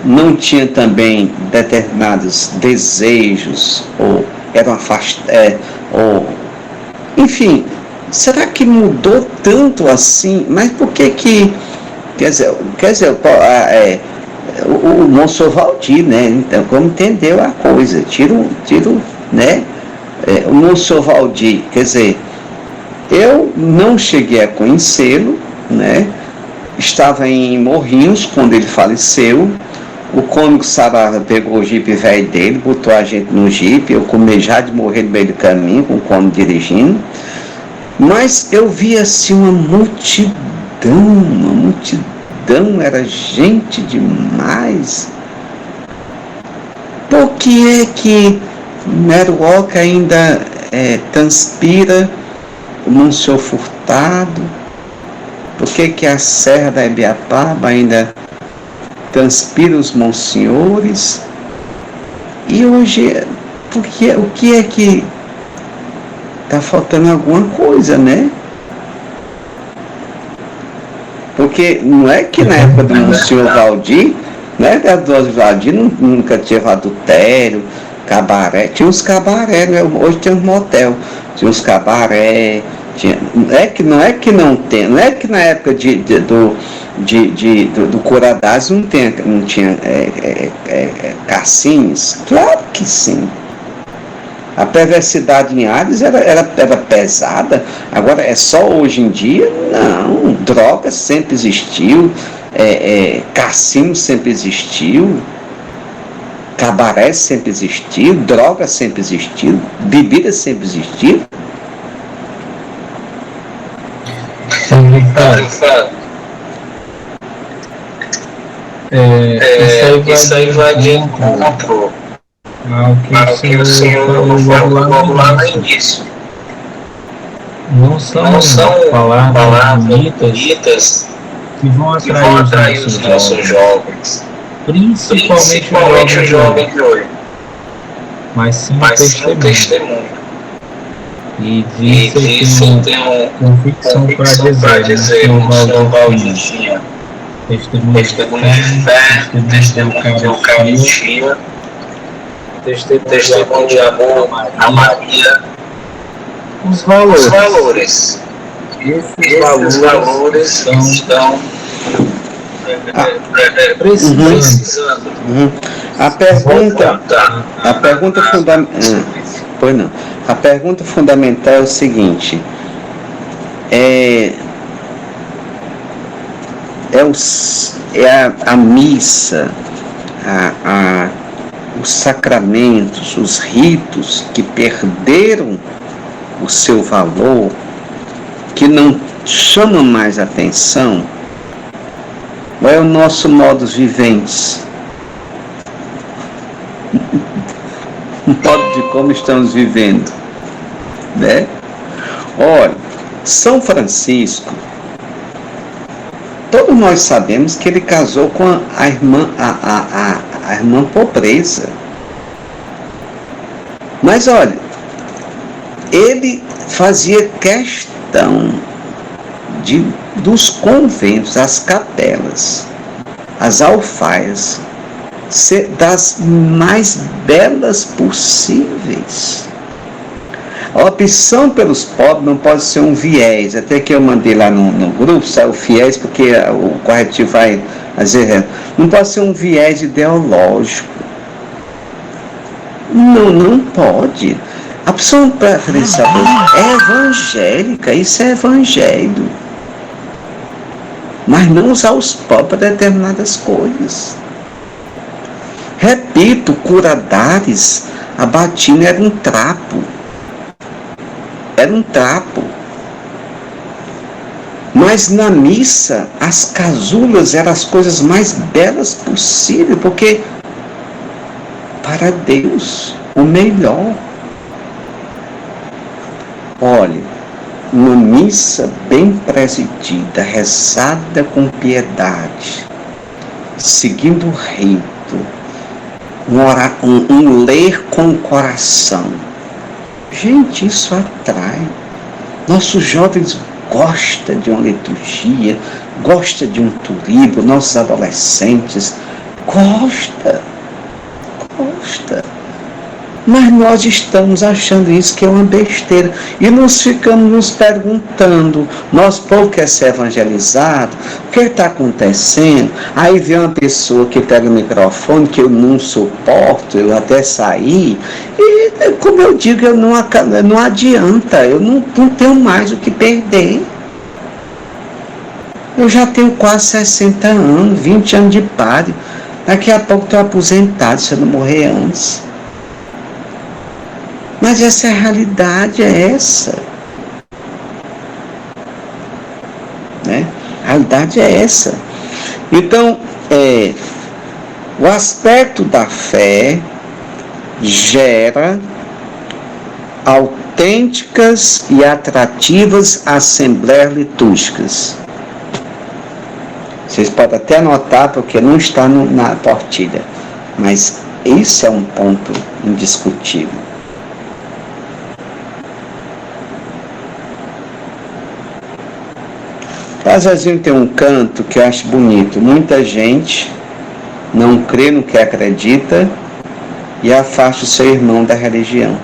não tinham também determinados desejos, ou eram afastados, enfim, será que mudou tanto assim? Mas por que quer dizer o Monsenhor Valdir, né? Então, como entendeu a coisa, tiro, né? O Monsenhor Valdir, quer dizer, eu não cheguei a conhecê-lo, né? Estava em Morrinhos quando ele faleceu. O cômico Sarava pegou o jipe velho dele, botou a gente no jipe, eu comecei já de morrer no meio do caminho, com o cômico dirigindo. Mas eu vi assim uma multidão, era gente demais. Por que é que Meruoca ainda transpira o Monsenhor Furtado? Por que a Serra da Ibiapaba ainda transpira os monsenhores? E hoje, o que é que está faltando alguma coisa, né? Porque não é que na época do Monsenhor Valdir, né, do Valdir nunca tinha adultério, cabaré, tinha uns cabaré, né? Hoje tem uns motel, tinha uns cabaré, não é que não tem, não é que na época do Curadás não tinha cassines, claro que sim. A perversidade em Ares era pesada, agora é só hoje em dia? Não, droga sempre existiu, cassino sempre existiu. Cabaré sempre existiu, droga sempre existiu, bebida sempre existiu. Isso aí vai de encontro ao que o senhor falou logo lá no início. Não são palavras bonitas que vão atrair os nossos jovens, principalmente os jovens de hoje, mas sim o testemunho. E disso eu tenho convicção para dizer, o senhor Valdir tinha testemunho de fé, testemunho de Eucaristia, testemunho de amor a Maria. Os valores. Esses valores estão precisando. A pergunta fundamental. A pergunta fundamental é o seguinte: a missa, os sacramentos, os ritos que perderam o seu valor, que não chamam mais atenção, ou é o nosso modus vivendi? O modo de como estamos vivendo, né? Olha, São Francisco, todos nós sabemos que ele casou com a irmã pobreza. Mas olha, ele fazia questão dos conventos, as capelas, as alfaias, ser das mais belas possíveis. A opção pelos pobres não pode ser um viés, até que eu mandei lá no grupo, saiu o viés, porque o corretivo vai dizer, não pode ser um viés ideológico. Não pode. A opção preferencial é evangélica, isso é evangelho. Mas não usar os pobres para determinadas coisas. Repito, Curadares, a batina era um trapo. Mas na missa, as casulas eram as coisas mais belas possíveis, porque para Deus, o melhor. Olha, uma missa bem presidida, rezada com piedade, seguindo o rito, um ler com o coração. Gente, isso atrai. Nossos jovens gostam de uma liturgia, gostam de um turismo, nossos adolescentes gostam. Mas nós estamos achando isso que é uma besteira. E nós ficamos nos perguntando, nosso povo quer ser evangelizado, o que está acontecendo? Aí vem uma pessoa que pega o microfone, que eu não suporto, eu até saí, e como eu digo, não adianta, eu não tenho mais o que perder. Eu já tenho quase 60 anos, 20 anos de padre. Daqui a pouco estou aposentado, se eu não morrer antes. Mas essa é a realidade, é essa. Né? A realidade é essa. Então, o aspecto da fé gera autênticas e atrativas assembleias litúrgicas. Vocês podem até anotar, porque não está na portilha. Mas isso é um ponto indiscutível. Zezinho tem um canto que eu acho bonito. Muita gente não crê no que acredita e afasta o seu irmão da religião.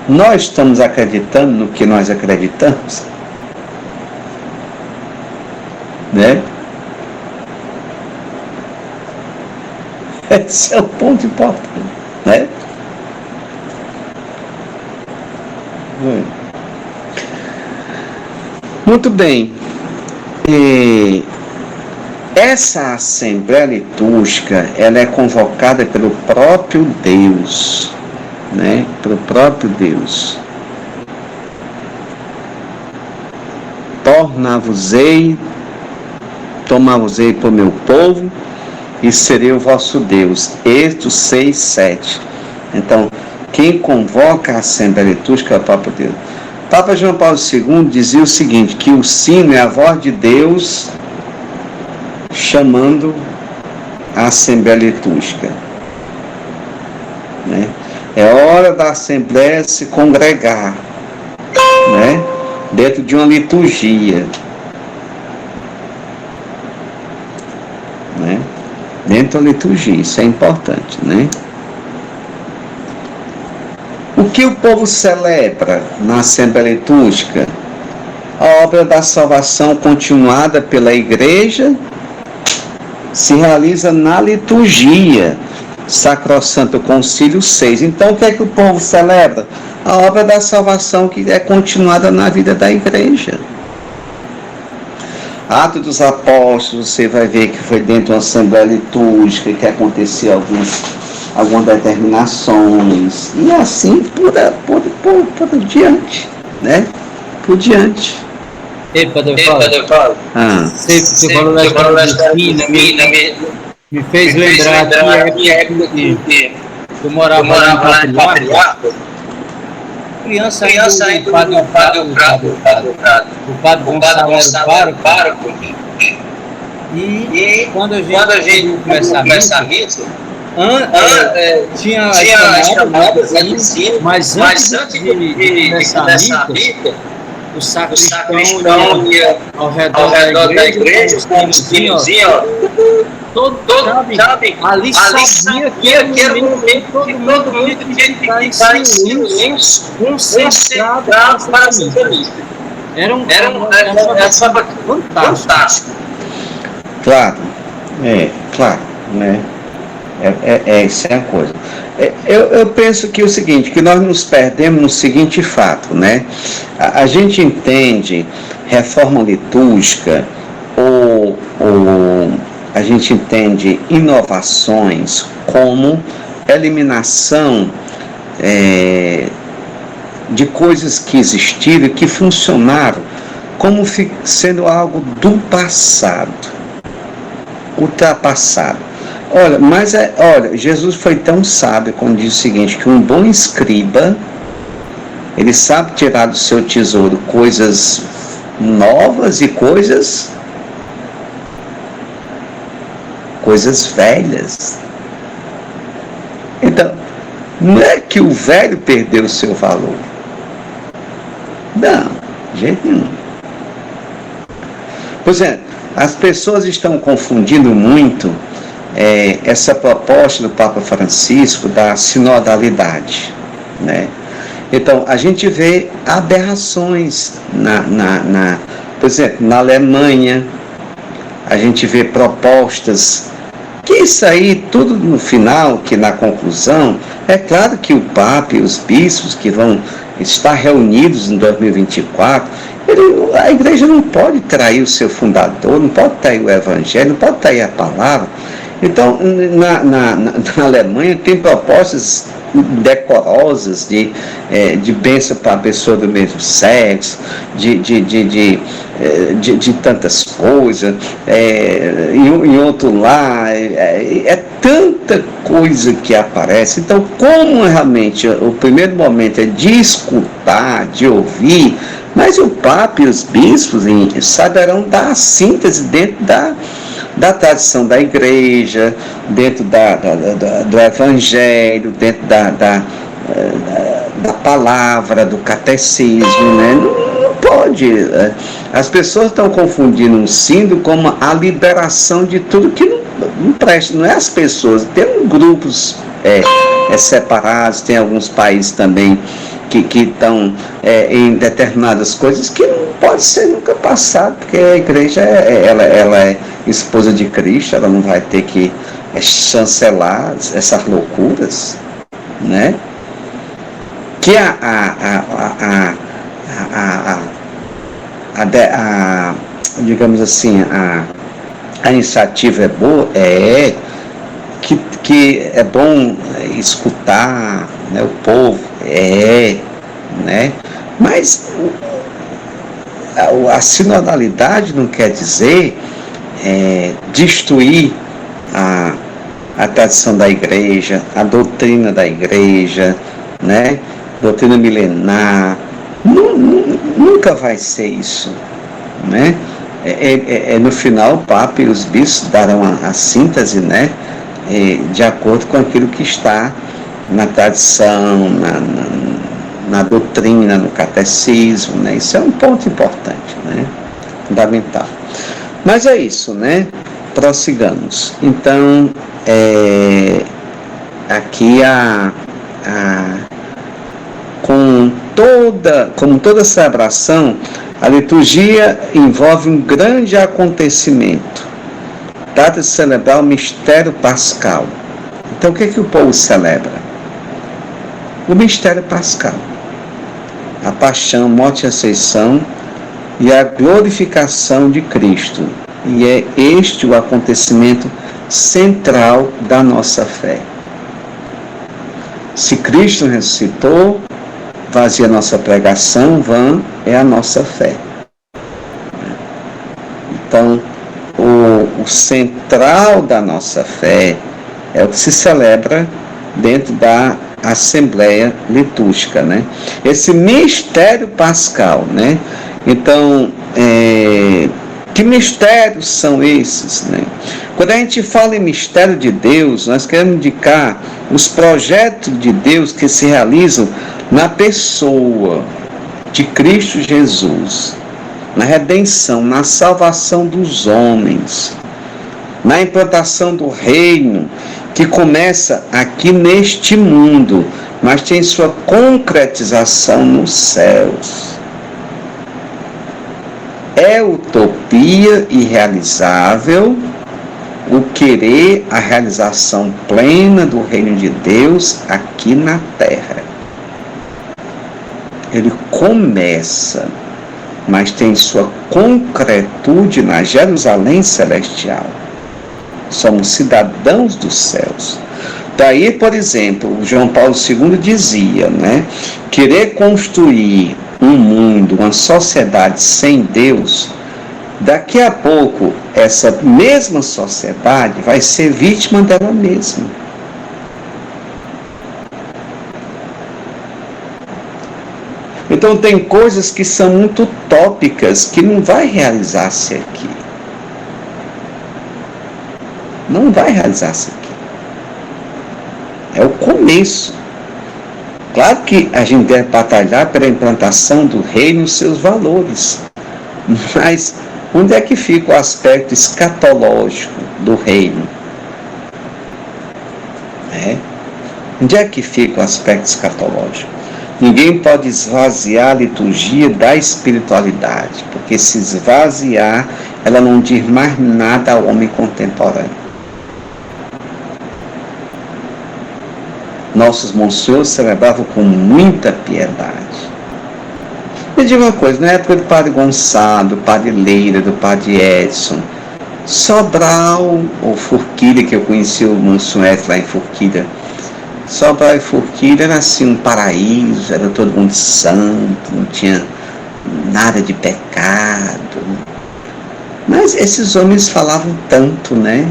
Nós estamos acreditando no que nós acreditamos? Né? Esse é o ponto importante, né? Muito bem. essa assembleia litúrgica, ela é convocada pelo próprio Deus, né? Pelo próprio Deus. Tomar-vos-ei por meu povo, e serei o vosso Deus. Êxodo 6, 7. Então, quem convoca a Assembleia Litúrgica é o próprio Deus. Papa João Paulo II dizia o seguinte, que o sino é a voz de Deus chamando a Assembleia Litúrgica. Né? É hora da Assembleia se congregar, né? Dentro de uma liturgia. Né? Dentro da liturgia, isso é importante, né? O que o povo celebra na Assembleia Litúrgica? A obra da salvação continuada pela Igreja se realiza na liturgia, Sacrosanto Concílio 6. Então, o que é que o povo celebra? A obra da salvação que é continuada na vida da Igreja. Atos dos Apóstolos, você vai ver que foi dentro de uma Assembleia Litúrgica que aconteceu algumas determinações, e assim por diante, né? Por diante. Ei, Padre Fábio, você falou da história de Mina, me fez lembrar que época que eu morava no Patriarca, criança ainda o Padre Gonçalo era o pároco, e quando a gente começar a missa, tinha as chamadas lá em cima, mas antes de começar a missa, o sacristão ia ao redor da igreja com os sinozinhos, sabe? Ali sabia que era um momento que todo mundo tinha que ficar em silêncio, concentrado para a missa. Era fantástico. Claro, né? Isso é a coisa. Eu penso que é o seguinte, que nós nos perdemos no seguinte fato, né? A gente entende reforma litúrgica ou a gente entende inovações como eliminação de coisas que existiram e que funcionaram como sendo algo do passado, ultrapassado. Olha, Jesus foi tão sábio quando diz o seguinte, que um bom escriba, ele sabe tirar do seu tesouro coisas novas e coisas velhas. Então, não é que o velho perdeu o seu valor. Não, de jeito nenhum. Por exemplo, as pessoas estão confundindo muito essa proposta do Papa Francisco da sinodalidade, né? Então, a gente vê aberrações por exemplo, na Alemanha, a gente vê propostas que isso aí, tudo no final, que na conclusão, é claro que o Papa e os bispos que vão estar reunidos em 2024, a igreja não pode trair o seu fundador, não pode trair o evangelho, não pode trair a palavra. Então, na Alemanha tem propostas decorosas de bênção para a pessoa do mesmo sexo, de tantas coisas, em outro lá, é tanta coisa que aparece. Então, como realmente o primeiro momento é de escutar, de ouvir, mas o Papa e os bispos saberão dar a síntese dentro da tradição da igreja, dentro do evangelho, dentro da palavra, do catecismo, né? Não pode. As pessoas estão confundindo um sínodo como a liberação de tudo que não presta. Não é as pessoas. Tem grupos separados, tem alguns países também que estão em determinadas coisas que não pode ser nunca passado, porque a igreja ela é esposa de Cristo, ela não vai ter que chancelar essas loucuras, né? Que digamos assim, A iniciativa é boa? Que é bom escutar, né, o povo? Né? Mas a sinodalidade não quer dizer destruir a tradição da igreja, a doutrina da igreja, né? Doutrina milenar. Nunca vai ser isso, né? No final, o Papa e os bispos darão a síntese, né? De acordo com aquilo que está na tradição, na doutrina, no catecismo, né? Isso é um ponto importante, né? Fundamental. Mas é isso, né? Prossigamos. Então, aqui como toda celebração, a liturgia envolve um grande acontecimento. Trata-se de celebrar o mistério pascal. Então, o que o povo celebra? O mistério pascal. A paixão, morte e ressurreição e a glorificação de Cristo. E é este o acontecimento central da nossa fé. Se Cristo ressuscitou, vazia nossa pregação, vã é a nossa fé. Então, o central da nossa fé é o que se celebra dentro da Assembleia Litúrgica, né? Esse mistério pascal, né? Então, que mistérios são esses, né? Quando a gente fala em mistério de Deus, nós queremos indicar os projetos de Deus que se realizam na pessoa de Cristo Jesus, na redenção, na salvação dos homens, na implantação do reino, que começa aqui neste mundo, mas tem sua concretização nos céus. É utopia irrealizável o querer a realização plena do reino de Deus aqui na terra. Ele começa, mas tem sua concretude na Jerusalém celestial. Somos cidadãos dos céus. Daí, por exemplo, João Paulo II dizia, né, querer construir um mundo, uma sociedade sem Deus, daqui a pouco essa mesma sociedade vai ser vítima dela mesma. Então tem coisas que são muito utópicas, que não vai realizar-se aqui. Não vai realizar-se aqui. É o começo. Claro que a gente deve batalhar pela implantação do reino e os seus valores. Mas onde é que fica o aspecto escatológico do reino? Onde é que fica o aspecto escatológico? Ninguém pode esvaziar a liturgia da espiritualidade, porque se esvaziar, ela não diz mais nada ao homem contemporâneo. Nossos monsenhores celebravam com muita piedade. Me diga uma coisa, na época do padre Gonçalo, do padre Leira, do padre Edson, Sobral ou Forquilha, que eu conheci o monsenhor lá em Forquilha, Sobral e Forquilha era assim um paraíso, era todo mundo santo, não tinha nada de pecado. Mas esses homens falavam tanto, né?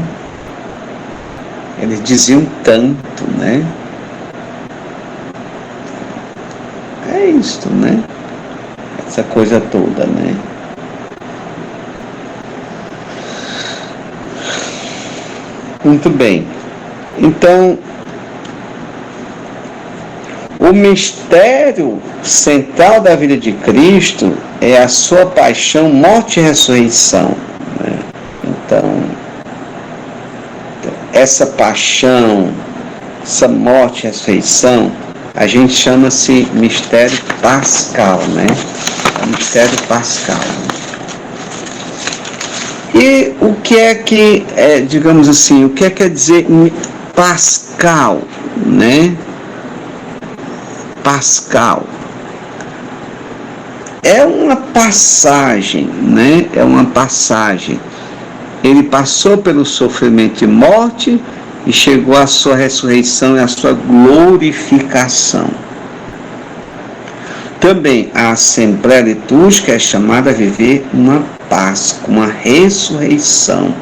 Eles diziam tanto, né? É isto, né? Essa coisa toda, né? Muito bem. Então, o mistério central da vida de Cristo é a sua paixão, morte e ressurreição, né? Então, essa paixão, essa morte e ressurreição, a gente chama-se mistério pascal, né? É o mistério pascal. E o que é que, digamos assim, o que quer dizer pascal, né? Pascal. É uma passagem, né? É uma passagem ele passou pelo sofrimento e morte e chegou à sua ressurreição e à sua glorificação. Também a Assembleia Litúrgica é chamada a viver uma Páscoa, uma ressurreição,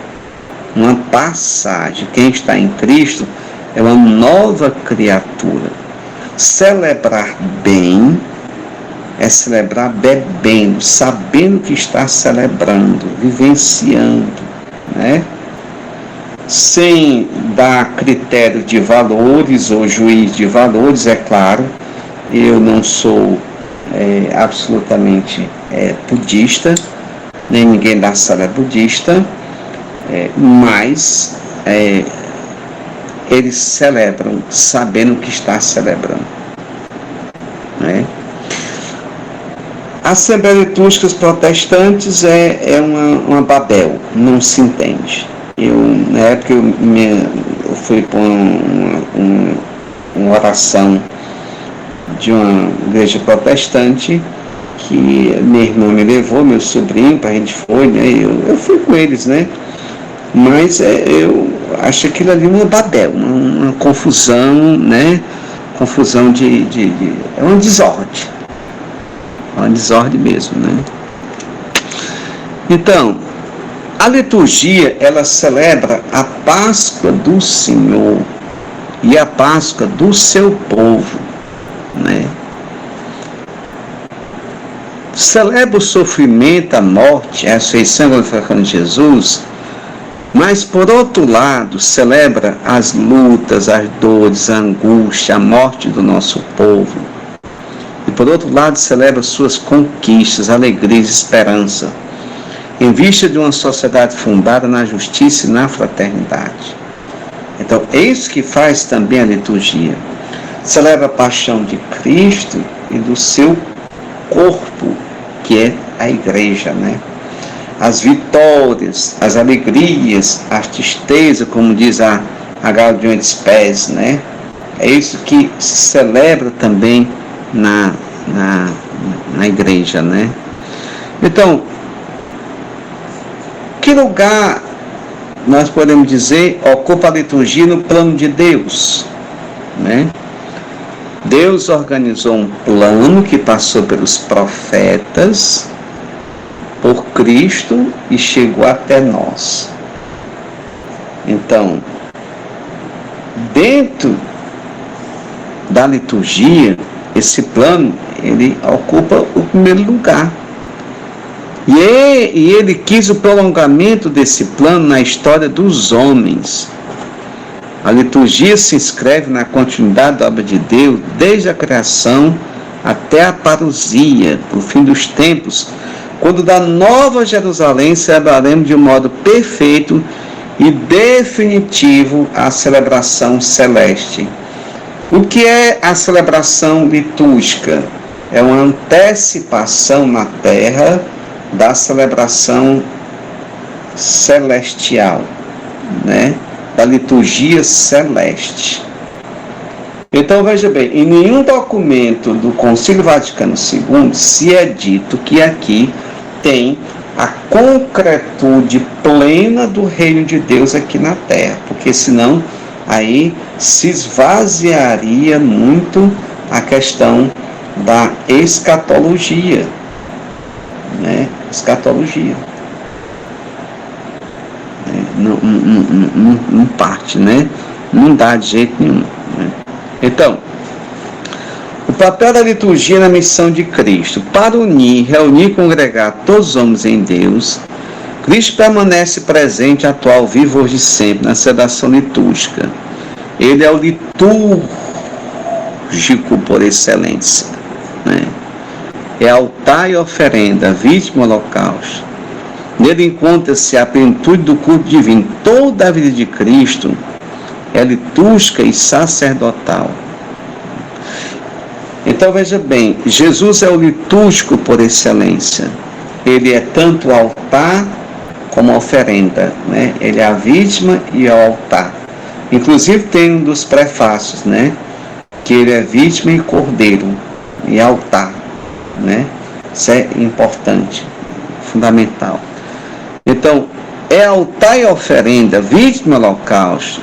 uma passagem. Quem está em Cristo é uma nova criatura. Celebrar bem é celebrar bebendo, sabendo que está celebrando, vivenciando, né? Sem dar critério de valores ou juiz de valores, é claro. Eu não sou absolutamente budista, nem ninguém da sala é budista, mas eles celebram sabendo que está celebrando, né? A Assembleia Litúrgica protestantes é uma Babel, não se entende. Na época eu fui para uma oração de uma igreja protestante que minha irmã me levou, meu sobrinho, para a gente foi, né? Eu fui com eles, né? Mas eu acho aquilo ali uma Babel, uma confusão, né? Confusão é uma desordem. Uma desordem mesmo, né? Então, a liturgia, ela celebra a Páscoa do Senhor e a Páscoa do seu povo, né? Celebra o sofrimento, a morte, a ressurreição e a glorificação de Jesus, mas, por outro lado, celebra as lutas, as dores, a angústia, a morte do nosso povo. E, por outro lado, celebra suas conquistas, alegrias e esperança, em vista de uma sociedade fundada na justiça e na fraternidade. Então, é isso que faz também a liturgia. Celebra a paixão de Cristo e do seu corpo, que é a igreja, né? As vitórias, as alegrias, a tristeza, como diz a Gaudium et Spes, né? É isso que se celebra também na igreja, né? Então, que lugar nós podemos dizer ocupa a liturgia no plano de Deus, né? Deus organizou um plano que passou pelos profetas, por Cristo e chegou até nós. Então, dentro da liturgia, esse plano, ele ocupa o primeiro lugar. E ele quis o prolongamento desse plano na história dos homens. A liturgia se inscreve na continuidade da obra de Deus, desde a criação até a parousia, o fim dos tempos, quando da Nova Jerusalém celebraremos de um modo perfeito e definitivo a celebração celeste. O que é a celebração litúrgica? É uma antecipação na terra da celebração celestial, né? Da liturgia celeste. Então, veja bem, em nenhum documento do Concílio Vaticano II se é dito que aqui tem a concretude plena do reino de Deus aqui na terra, porque senão aí se esvaziaria muito a questão da escatologia, né? Escatologia. Não parte, né? Não dá de jeito nenhum, né? Então, o papel da liturgia na missão de Cristo, para unir, reunir e congregar todos os homens em Deus, Cristo permanece presente, atual, vivo hoje e sempre, na celebração litúrgica. Ele é o litúrgico por excelência, né? É altar e oferenda, vítima e holocausto. Nele encontra-se a plenitude do culto divino. Toda a vida de Cristo é litúrgica e sacerdotal. Então veja bem, Jesus é o litúrgico por excelência. Ele é tanto o altar como a oferenda, né? Ele é a vítima e o altar. Inclusive tem um dos prefácios, né? Que ele é vítima e cordeiro e altar, né? Isso é importante, fundamental. Então, é altar e oferenda, vítima e holocausto.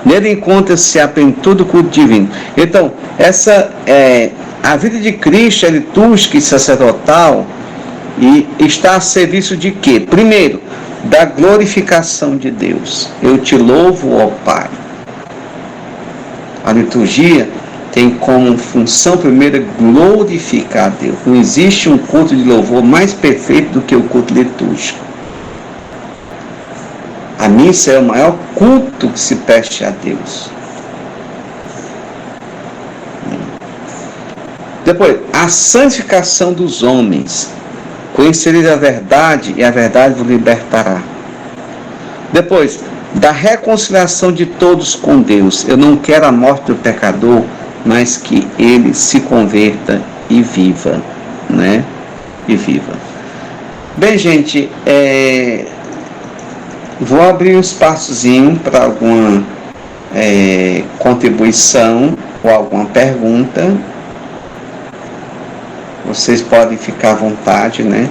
Nele encontra-se a plenitude do culto divino. Então, a vida de Cristo é litúrgica e sacerdotal e está a serviço de quê? Primeiro, da glorificação de Deus. Eu te louvo, ó Pai. A liturgia tem como função primeira glorificar Deus. Não existe um culto de louvor mais perfeito do que o culto litúrgico. A missa é o maior culto que se preste a Deus. Depois, a santificação dos homens. Conhecereis a verdade e a verdade vos libertará. Depois, da reconciliação de todos com Deus. Eu não quero a morte do pecador, mas que ele se converta e viva, né? E viva. Bem, gente, vou abrir um espaçozinho para alguma contribuição ou alguma pergunta. Vocês podem ficar à vontade, né?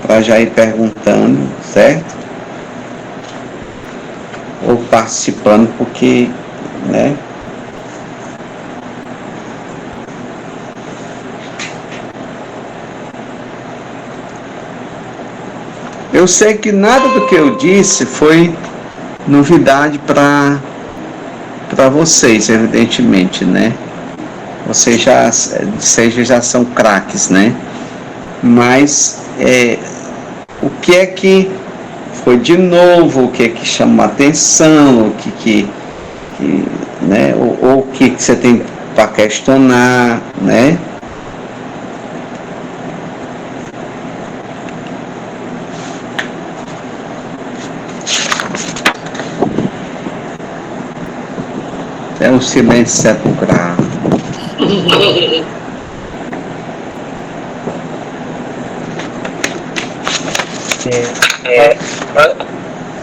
Para já ir perguntando, certo? Ou participando, porque, né? Eu sei que nada do que eu disse foi novidade para vocês, evidentemente, né? Vocês já são craques, né? Mas o que é que foi de novo, o que é que chama a atenção, o que né? Ou o que você tem para questionar, né? É um silêncio sepulcral.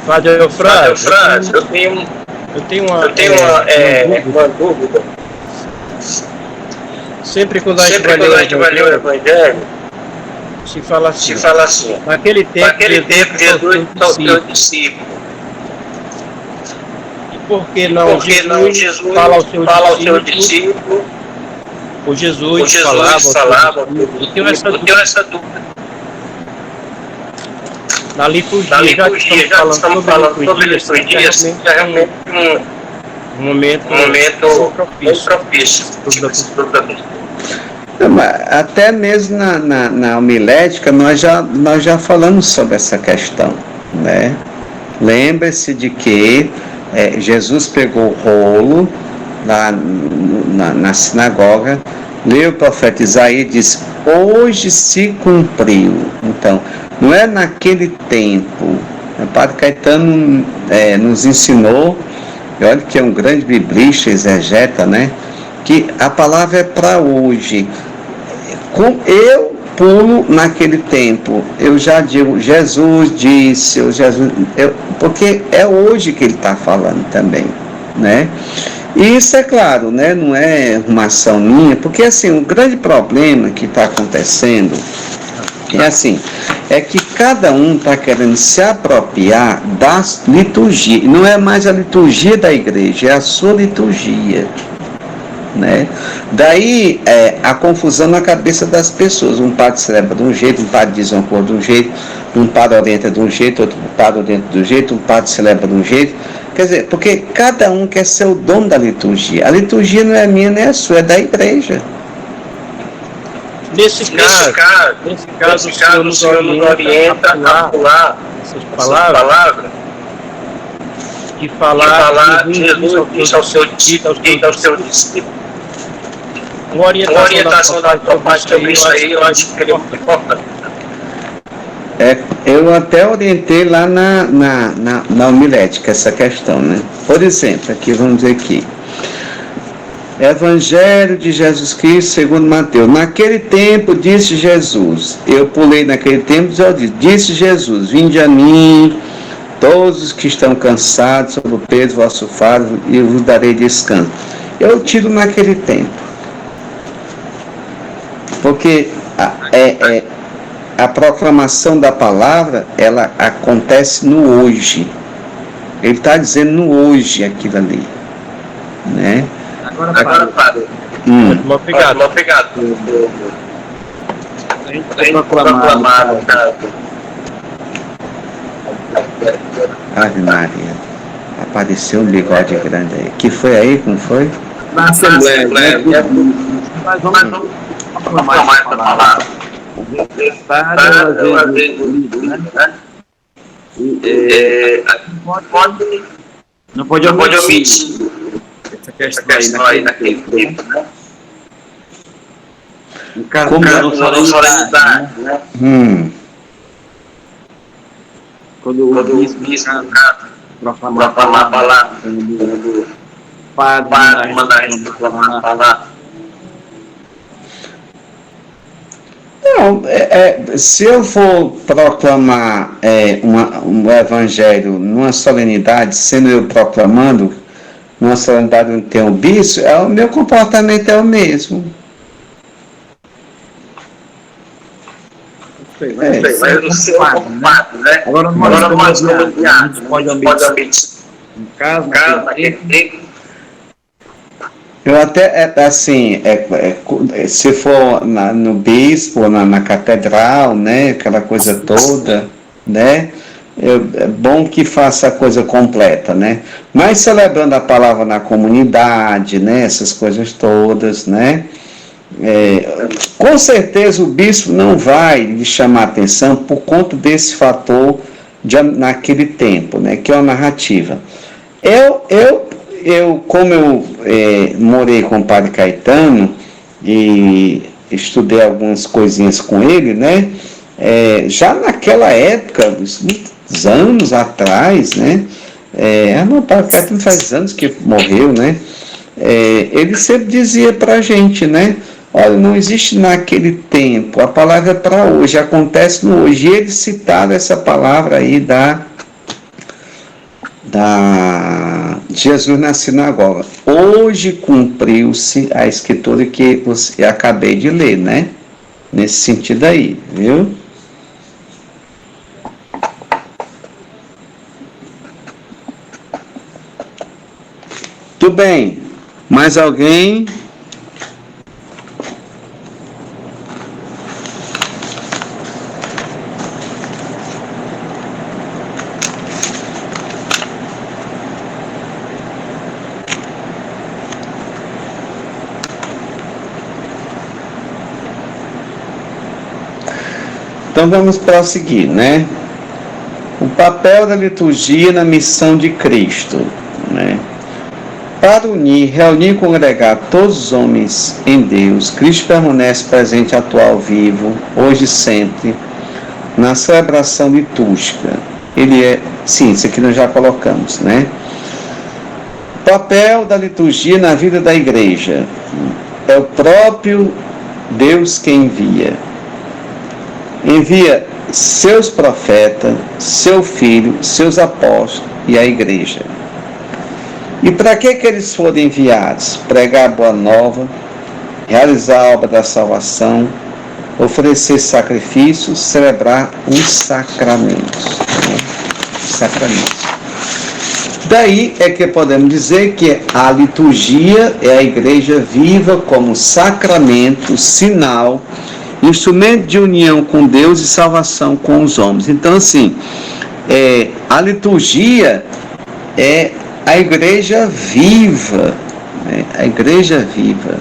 Padre Franz, eu tenho uma dúvida. Sempre quando a gente vai ler o Evangelho, se fala assim, naquele tempo Jesus está o seu discípulo. E por que não Jesus fala ao seu discípulo? O Jesus falava. Eu tenho essa dúvida. Na liturgia, já que estamos falando sobre liturgia, é realmente um momento propício. Até mesmo na homilética nós já falamos sobre essa questão, né? Lembre-se de que Jesus pegou o rolo lá na sinagoga, leu o profeta Isaías e disse: hoje se cumpriu. Então, não é naquele tempo. O Padre Caetano nos ensinou, e olha que é um grande biblista, exegeta, né? Que a palavra é para hoje. Eu pulo naquele tempo, eu já digo, Jesus disse, porque é hoje que ele está falando também, né? E isso é claro, né? Não é uma ação minha, porque assim, o grande problema que está acontecendo é que cada um está querendo se apropriar da liturgia, e não é mais a liturgia da igreja, é a sua liturgia, né? Daí a confusão na cabeça das pessoas. Um padre celebra de um jeito, um padre diz uma coisa de um jeito, um padre orienta de um jeito, outro padre orienta de um jeito, um padre celebra de um jeito. Quer dizer, porque cada um quer ser o dono da liturgia. A liturgia não é minha nem é sua, é da igreja. Nesse caso, o Senhor nos orienta a pular essas palavras e falar Jesus disse ao seu discípulo. Uma orientação da tua parte sobre isso aí, eu acho que é muito importante. Eu até orientei lá na homilética essa questão, né? Por exemplo, aqui vamos dizer aqui. Evangelho de Jesus Cristo segundo Mateus. Naquele tempo disse Jesus, eu pulei naquele tempo, disse Jesus: vinde a mim, todos os que estão cansados, sob o peso do vosso fardo, e eu vos darei descanso. Eu tiro naquele tempo, porque a proclamação da palavra, ela acontece no hoje. Ele está dizendo no hoje aquilo ali, né? Agora, padre. Obrigado. A gente tem proclamado. Ave Maria, apareceu um bigode grande aí. Que foi aí, como foi? Na Assembleia. Nós vamos proclamar essa palavra. Não pode omitir essa questão aí naquele tempo, né? No caso da solenidade, né? Quando o bispo proclamar a palavra, o padre mandar a gente proclamar a palavra. Não, se eu for proclamar um evangelho numa solenidade, sendo eu proclamando, numa solenidade onde tem um bispo, o meu comportamento é o mesmo. Mas no seu padre, né? Agora nós pode omitir. No caso, naquele tempo. Eu até, assim, se for no bispo, na catedral, né, aquela coisa toda, né, é bom que faça a coisa completa, né, mas celebrando a palavra na comunidade, né, essas coisas todas, né, com certeza o bispo não vai lhe chamar atenção por conta desse fator naquele tempo, né, que é a narrativa. Como eu morei com o padre Caetano e estudei algumas coisinhas com ele, né? Já naquela época, muitos anos atrás, né? O padre Caetano faz anos que morreu, né? Ele sempre dizia para a gente, né? Olha, não existe naquele tempo, a palavra é para hoje, acontece no hoje. E ele citava essa palavra aí Jesus na sinagoga. Hoje cumpriu-se a escritura que eu acabei de ler, né? Nesse sentido aí, viu? Tudo bem. Mais alguém? Então vamos prosseguir, né? O papel da liturgia na missão de Cristo, né? Para unir, reunir e congregar todos os homens em Deus, Cristo permanece presente, atual, vivo, hoje e sempre, na celebração litúrgica. Sim, isso aqui nós já colocamos, né? O papel da liturgia na vida da igreja é o próprio Deus que envia seus profetas, seu filho, seus apóstolos e a igreja. E para que eles foram enviados? Pregar a boa nova, realizar a obra da salvação, oferecer sacrifícios, celebrar os sacramentos. Sacramentos. Daí é que podemos dizer que a liturgia é a igreja viva como sacramento, sinal, instrumento de união com Deus e salvação com os homens. Então, assim, a liturgia é a igreja viva, né? A igreja viva,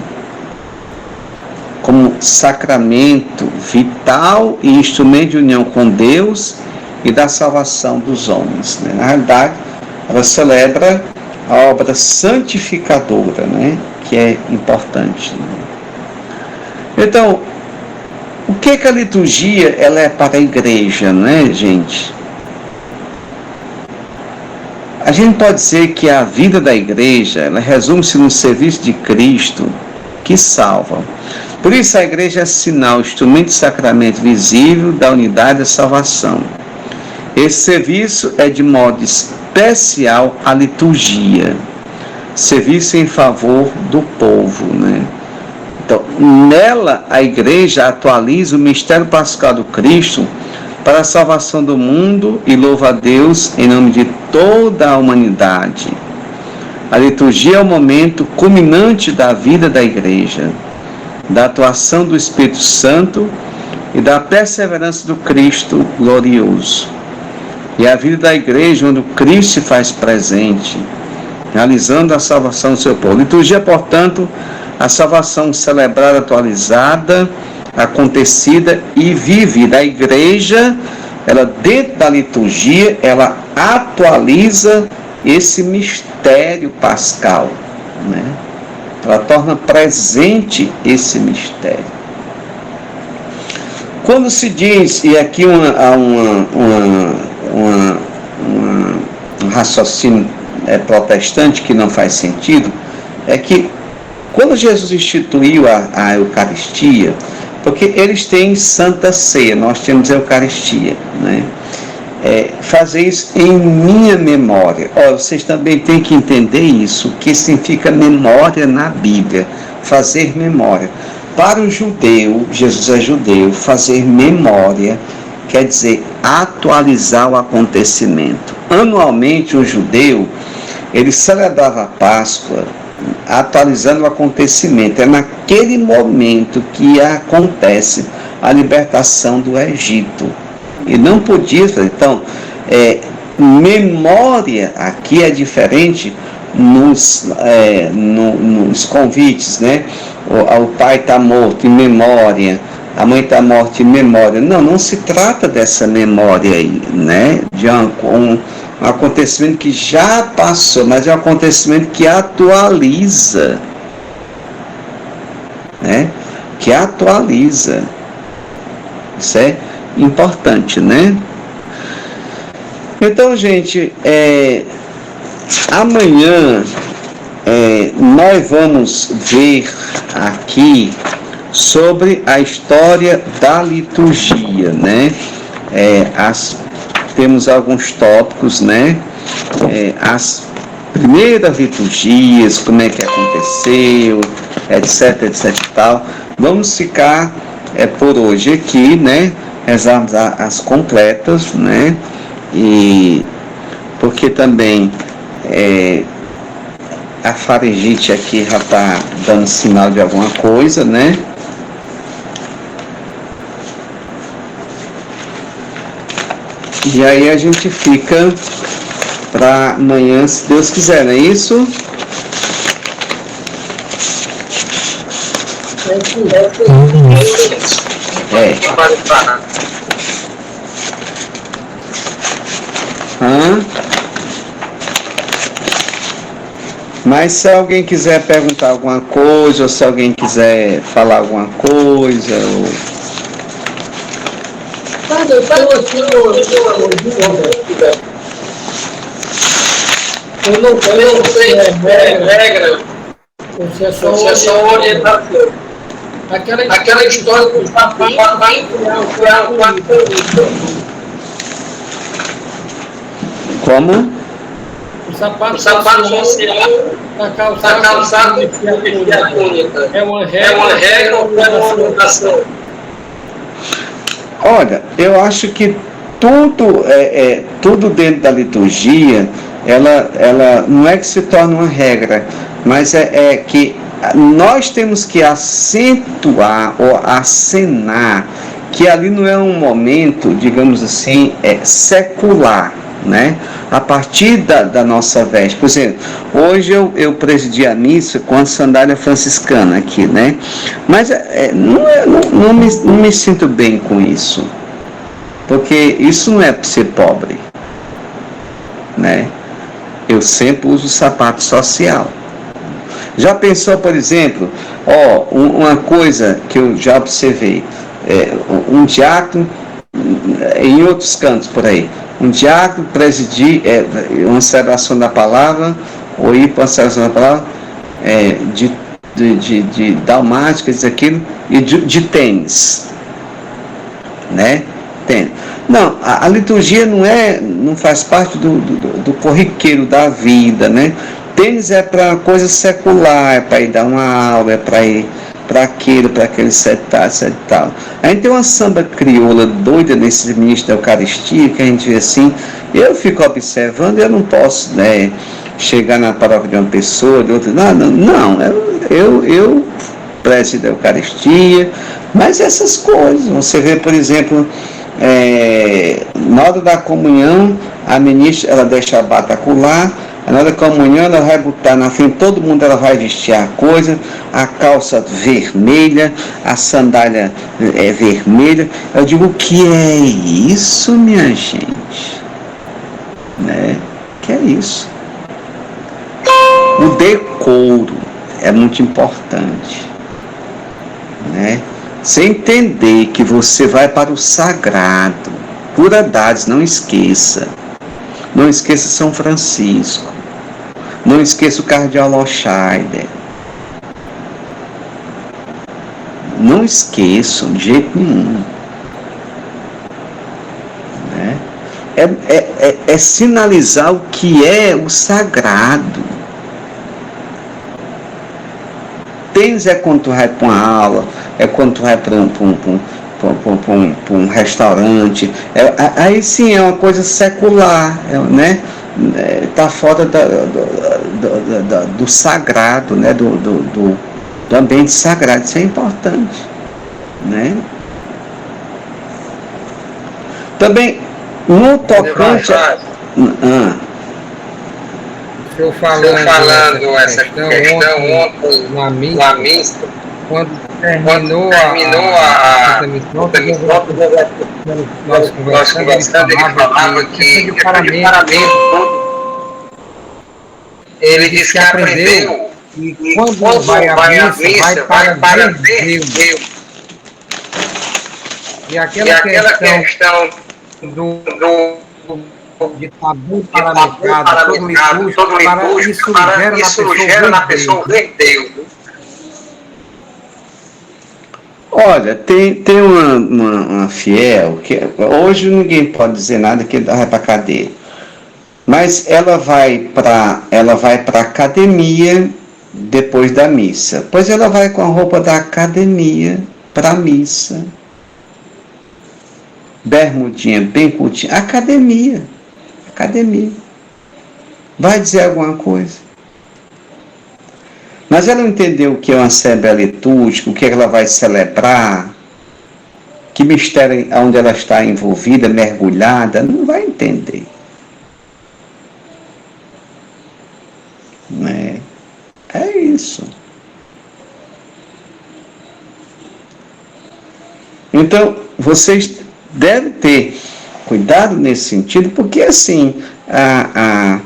como sacramento vital e instrumento de união com Deus e da salvação dos homens, né? Na realidade, ela celebra a obra santificadora, né? Que é importante, né? Então, o que a liturgia ela é para a igreja, não é, gente? A gente pode dizer que a vida da igreja, ela resume-se no serviço de Cristo que salva. Por isso a igreja é sinal, instrumento de sacramento visível da unidade da salvação. Esse serviço é de modo especial a liturgia, serviço em favor do povo, né? Então, nela a igreja atualiza o mistério pascal do Cristo para a salvação do mundo e louva a Deus em nome de toda a humanidade. A liturgia é o momento culminante da vida da igreja, da atuação do Espírito Santo e da perseverança do Cristo glorioso. E a vida da igreja onde o Cristo se faz presente, realizando a salvação do seu povo. Liturgia, portanto, a salvação celebrada, atualizada, acontecida e vivida. A igreja, ela dentro da liturgia, ela atualiza esse mistério pascal, né? Ela torna presente esse mistério. Quando se diz, e aqui há um raciocínio protestante que não faz sentido, é que quando Jesus instituiu a Eucaristia, porque eles têm Santa Ceia, nós temos a Eucaristia, né? Fazer isso em minha memória. Vocês também têm que entender isso, o que significa memória na Bíblia, fazer memória. Para o judeu, Jesus é judeu, fazer memória quer dizer atualizar o acontecimento. Anualmente, o judeu, ele celebrava a Páscoa atualizando o acontecimento. É naquele momento que acontece a libertação do Egito. E não podia, então, memória aqui é diferente nos convites, né? O pai está morto em memória, a mãe está morta em memória. Não se trata dessa memória aí, né? De um acontecimento que já passou, mas é um acontecimento que atualiza, né? Que atualiza. Isso é importante, né? Então, gente, amanhã nós vamos ver aqui sobre a história da liturgia, né? Temos alguns tópicos, né? As primeiras liturgias, como é que aconteceu, etc e tal. Vamos ficar por hoje aqui, né? Rezarmos as completas, né? E porque também a faringite aqui já está dando sinal de alguma coisa, né? E aí a gente fica para amanhã, se Deus quiser, não é isso? Mas se alguém quiser perguntar alguma coisa, ou se alguém quiser falar alguma coisa, eu não sei regra, você é só orientação. Aquela história que está como? O sapato social está calçado de fia única. É uma regra ou é uma orientação? Olha, eu acho que tudo dentro da liturgia, ela não é que se torna uma regra, mas é que nós temos que acentuar ou acenar que ali não é um momento, digamos assim, secular, né? A partir da nossa veste. Por exemplo, hoje eu presidi a missa com a sandália franciscana aqui, né? Mas não me sinto bem com isso, porque isso não é para ser pobre, né? Eu sempre uso sapato social. Já pensou, por exemplo, uma coisa que eu já observei, um diácono, em outros cantos por aí, um diácono presidir uma celebração da palavra, ou ir para uma celebração da palavra, de dalmática, isso, aquilo, e de tênis, né? Tênis. Não, a liturgia não faz parte do corriqueiro da vida, né? Tênis é para coisa secular, é para ir dar uma aula, é para ir para aquele setado, tal. A gente tem uma samba crioula doida nesse ministro da Eucaristia, que a gente vê assim, eu fico observando, eu não posso, né, chegar na palavra de uma pessoa, de outra, não, eu prezo da Eucaristia, mas essas coisas, você vê, por exemplo, na hora da comunhão, a ministra, ela deixa a batacular, na hora da comunhão, ela vai botar na frente, todo mundo, ela vai vestir a coisa, a calça vermelha, a sandália vermelha. Eu digo, o que é isso, minha gente? Né? Que é isso? O decoro é muito importante, né? Você entender que você vai para o sagrado, puridades, não esqueça. Não esqueça São Francisco. Não esqueça o cardeal Loscheider. Não esqueçam de jeito nenhum. Né? É sinalizar o que é o sagrado. Tênis é quando tu vai para uma aula, é quando tu vai para um restaurante. Aí sim é uma coisa secular, né? Está fora do sagrado, né? Do ambiente sagrado. Isso é importante, né? Também, no tocante... Estou falando essa questão ontem na missa, quando terminou a transmissão, nós conversando, ele falava que ele disse que aprendeu e quando vai à missa, vai para Deus. E aquela questão de tabu paramentado, todo litúrgico, isso gera na pessoa ver Deus. Olha, tem uma fiel, que hoje ninguém pode dizer nada que vai para a cadeia, mas ela vai para a academia depois da missa, pois ela vai com a roupa da academia para a missa, bermudinha bem curtinha, academia, vai dizer alguma coisa. Mas ela não entendeu o que é uma assembleia litúrgica, o que ela vai celebrar, que mistério onde ela está envolvida, mergulhada, não vai entender. Né? É isso. Então, vocês devem ter cuidado nesse sentido, porque assim, a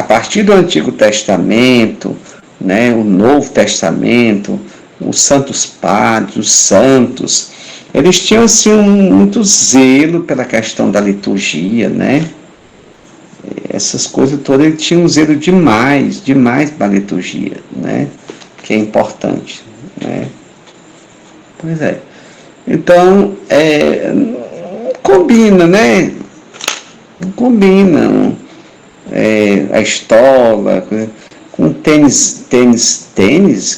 partir do Antigo Testamento, né, o Novo Testamento, os santos padres, os santos, eles tinham assim muito zelo pela questão da liturgia, né? Essas coisas todas, eles tinham um zelo demais para a liturgia, né? Que é importante, né? Pois é. Então, combina, né? Combina a estola com tênis,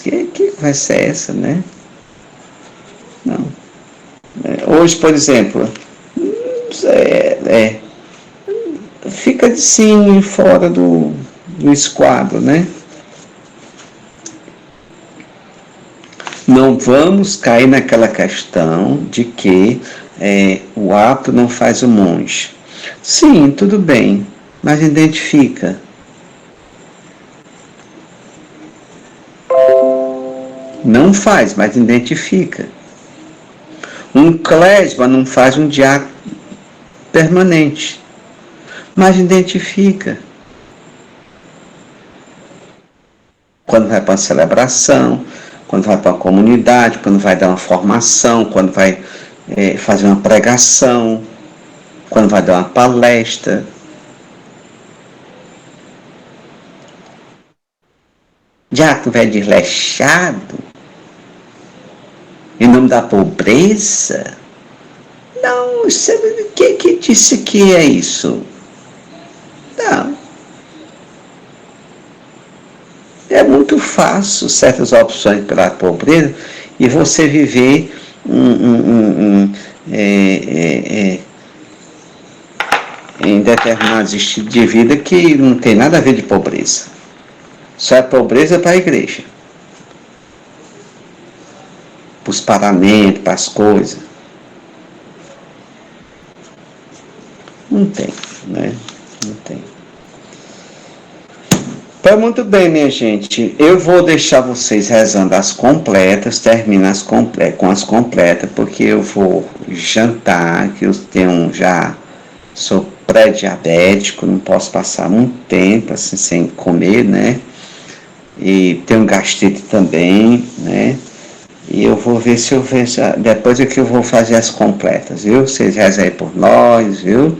que vai ser essa, né? Não. Hoje, por exemplo, fica assim, fora do esquadro, né? Não vamos cair naquela questão de que o hábito não faz o monge. Sim, tudo bem, mas identifica. Não faz, mas identifica. Um clésima não faz um diácono permanente, mas identifica. Quando vai para uma celebração, quando vai para uma comunidade, quando vai dar uma formação, quando vai fazer uma pregação, quando vai dar uma palestra. Diácono velho desleixado, em nome da pobreza? Não, quem disse que é isso? Não. é muito fácil certas opções pela pobreza e você viver em determinados estilos de vida que não tem nada a ver de pobreza. Só é pobreza para a igreja. Para os paramentos, para as coisas. Não tem, né? Não tem. Então, muito bem, minha gente. Eu vou deixar vocês rezando as completas, termina com as completas, porque eu vou jantar, que eu tenho já... Sou pré-diabético, não posso passar muito tempo assim, sem comer, né? E tenho gastrite também, né? E eu vou ver se eu vejo... Depois é que eu vou fazer as completas, viu? Vocês rezam aí por nós, viu?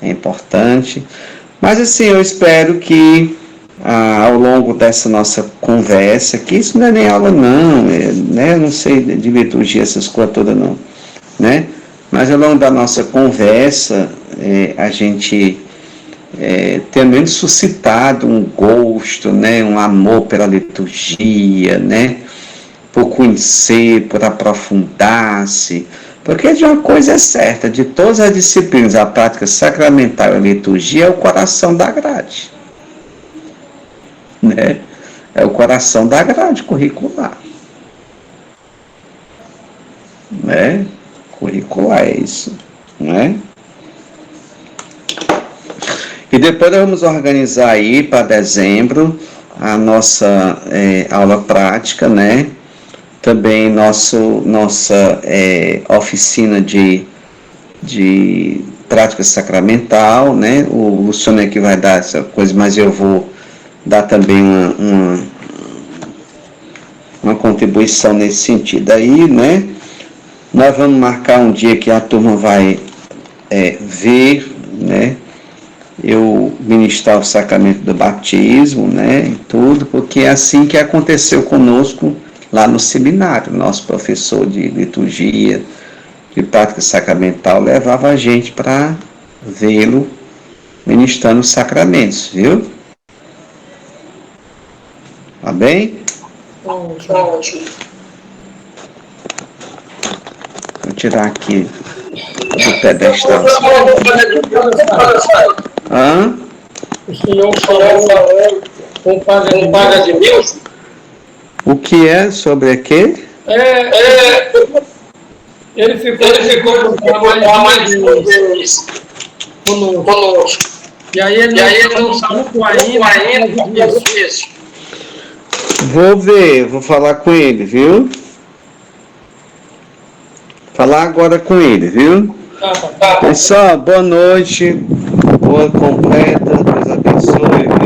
É importante. Mas assim, eu espero que ao longo dessa nossa conversa, que isso não é nem aula não, né? Eu não sei de liturgia, essas coisas todas não, né? Mas ao longo da nossa conversa, a gente tenha menos suscitado um gosto, né? Um amor pela liturgia, né? Por conhecer, por aprofundar-se. Porque de uma coisa é certa, de todas as disciplinas, a prática sacramental e a liturgia é o coração da grade. Né? É o coração da grade curricular. Né? Curricular é isso. Né? E depois nós vamos organizar aí para dezembro a nossa aula prática, né? Também nossa oficina de prática sacramental, né? O Luciano é que vai dar essa coisa, mas eu vou dar também uma contribuição nesse sentido aí, né? Nós vamos marcar um dia que a turma vai ver, né? Eu ministrar o sacramento do batismo, né? E tudo, porque é assim que aconteceu conosco lá no seminário. Nosso professor de liturgia, de prática sacramental, levava a gente para vê-lo ministrando os sacramentos, viu? Tá bem? Ótimo. Vou tirar aqui do pedestal. Hã? O senhor falou com paga de Deus? O que é sobre quê? Ele ficou com mais de Deus conosco. E aí ele não sabe ainda isso. Vou ver, vou falar com ele, viu? Falar agora com ele, viu? Tá. Pessoal, boa noite, boa completa, Deus abençoe.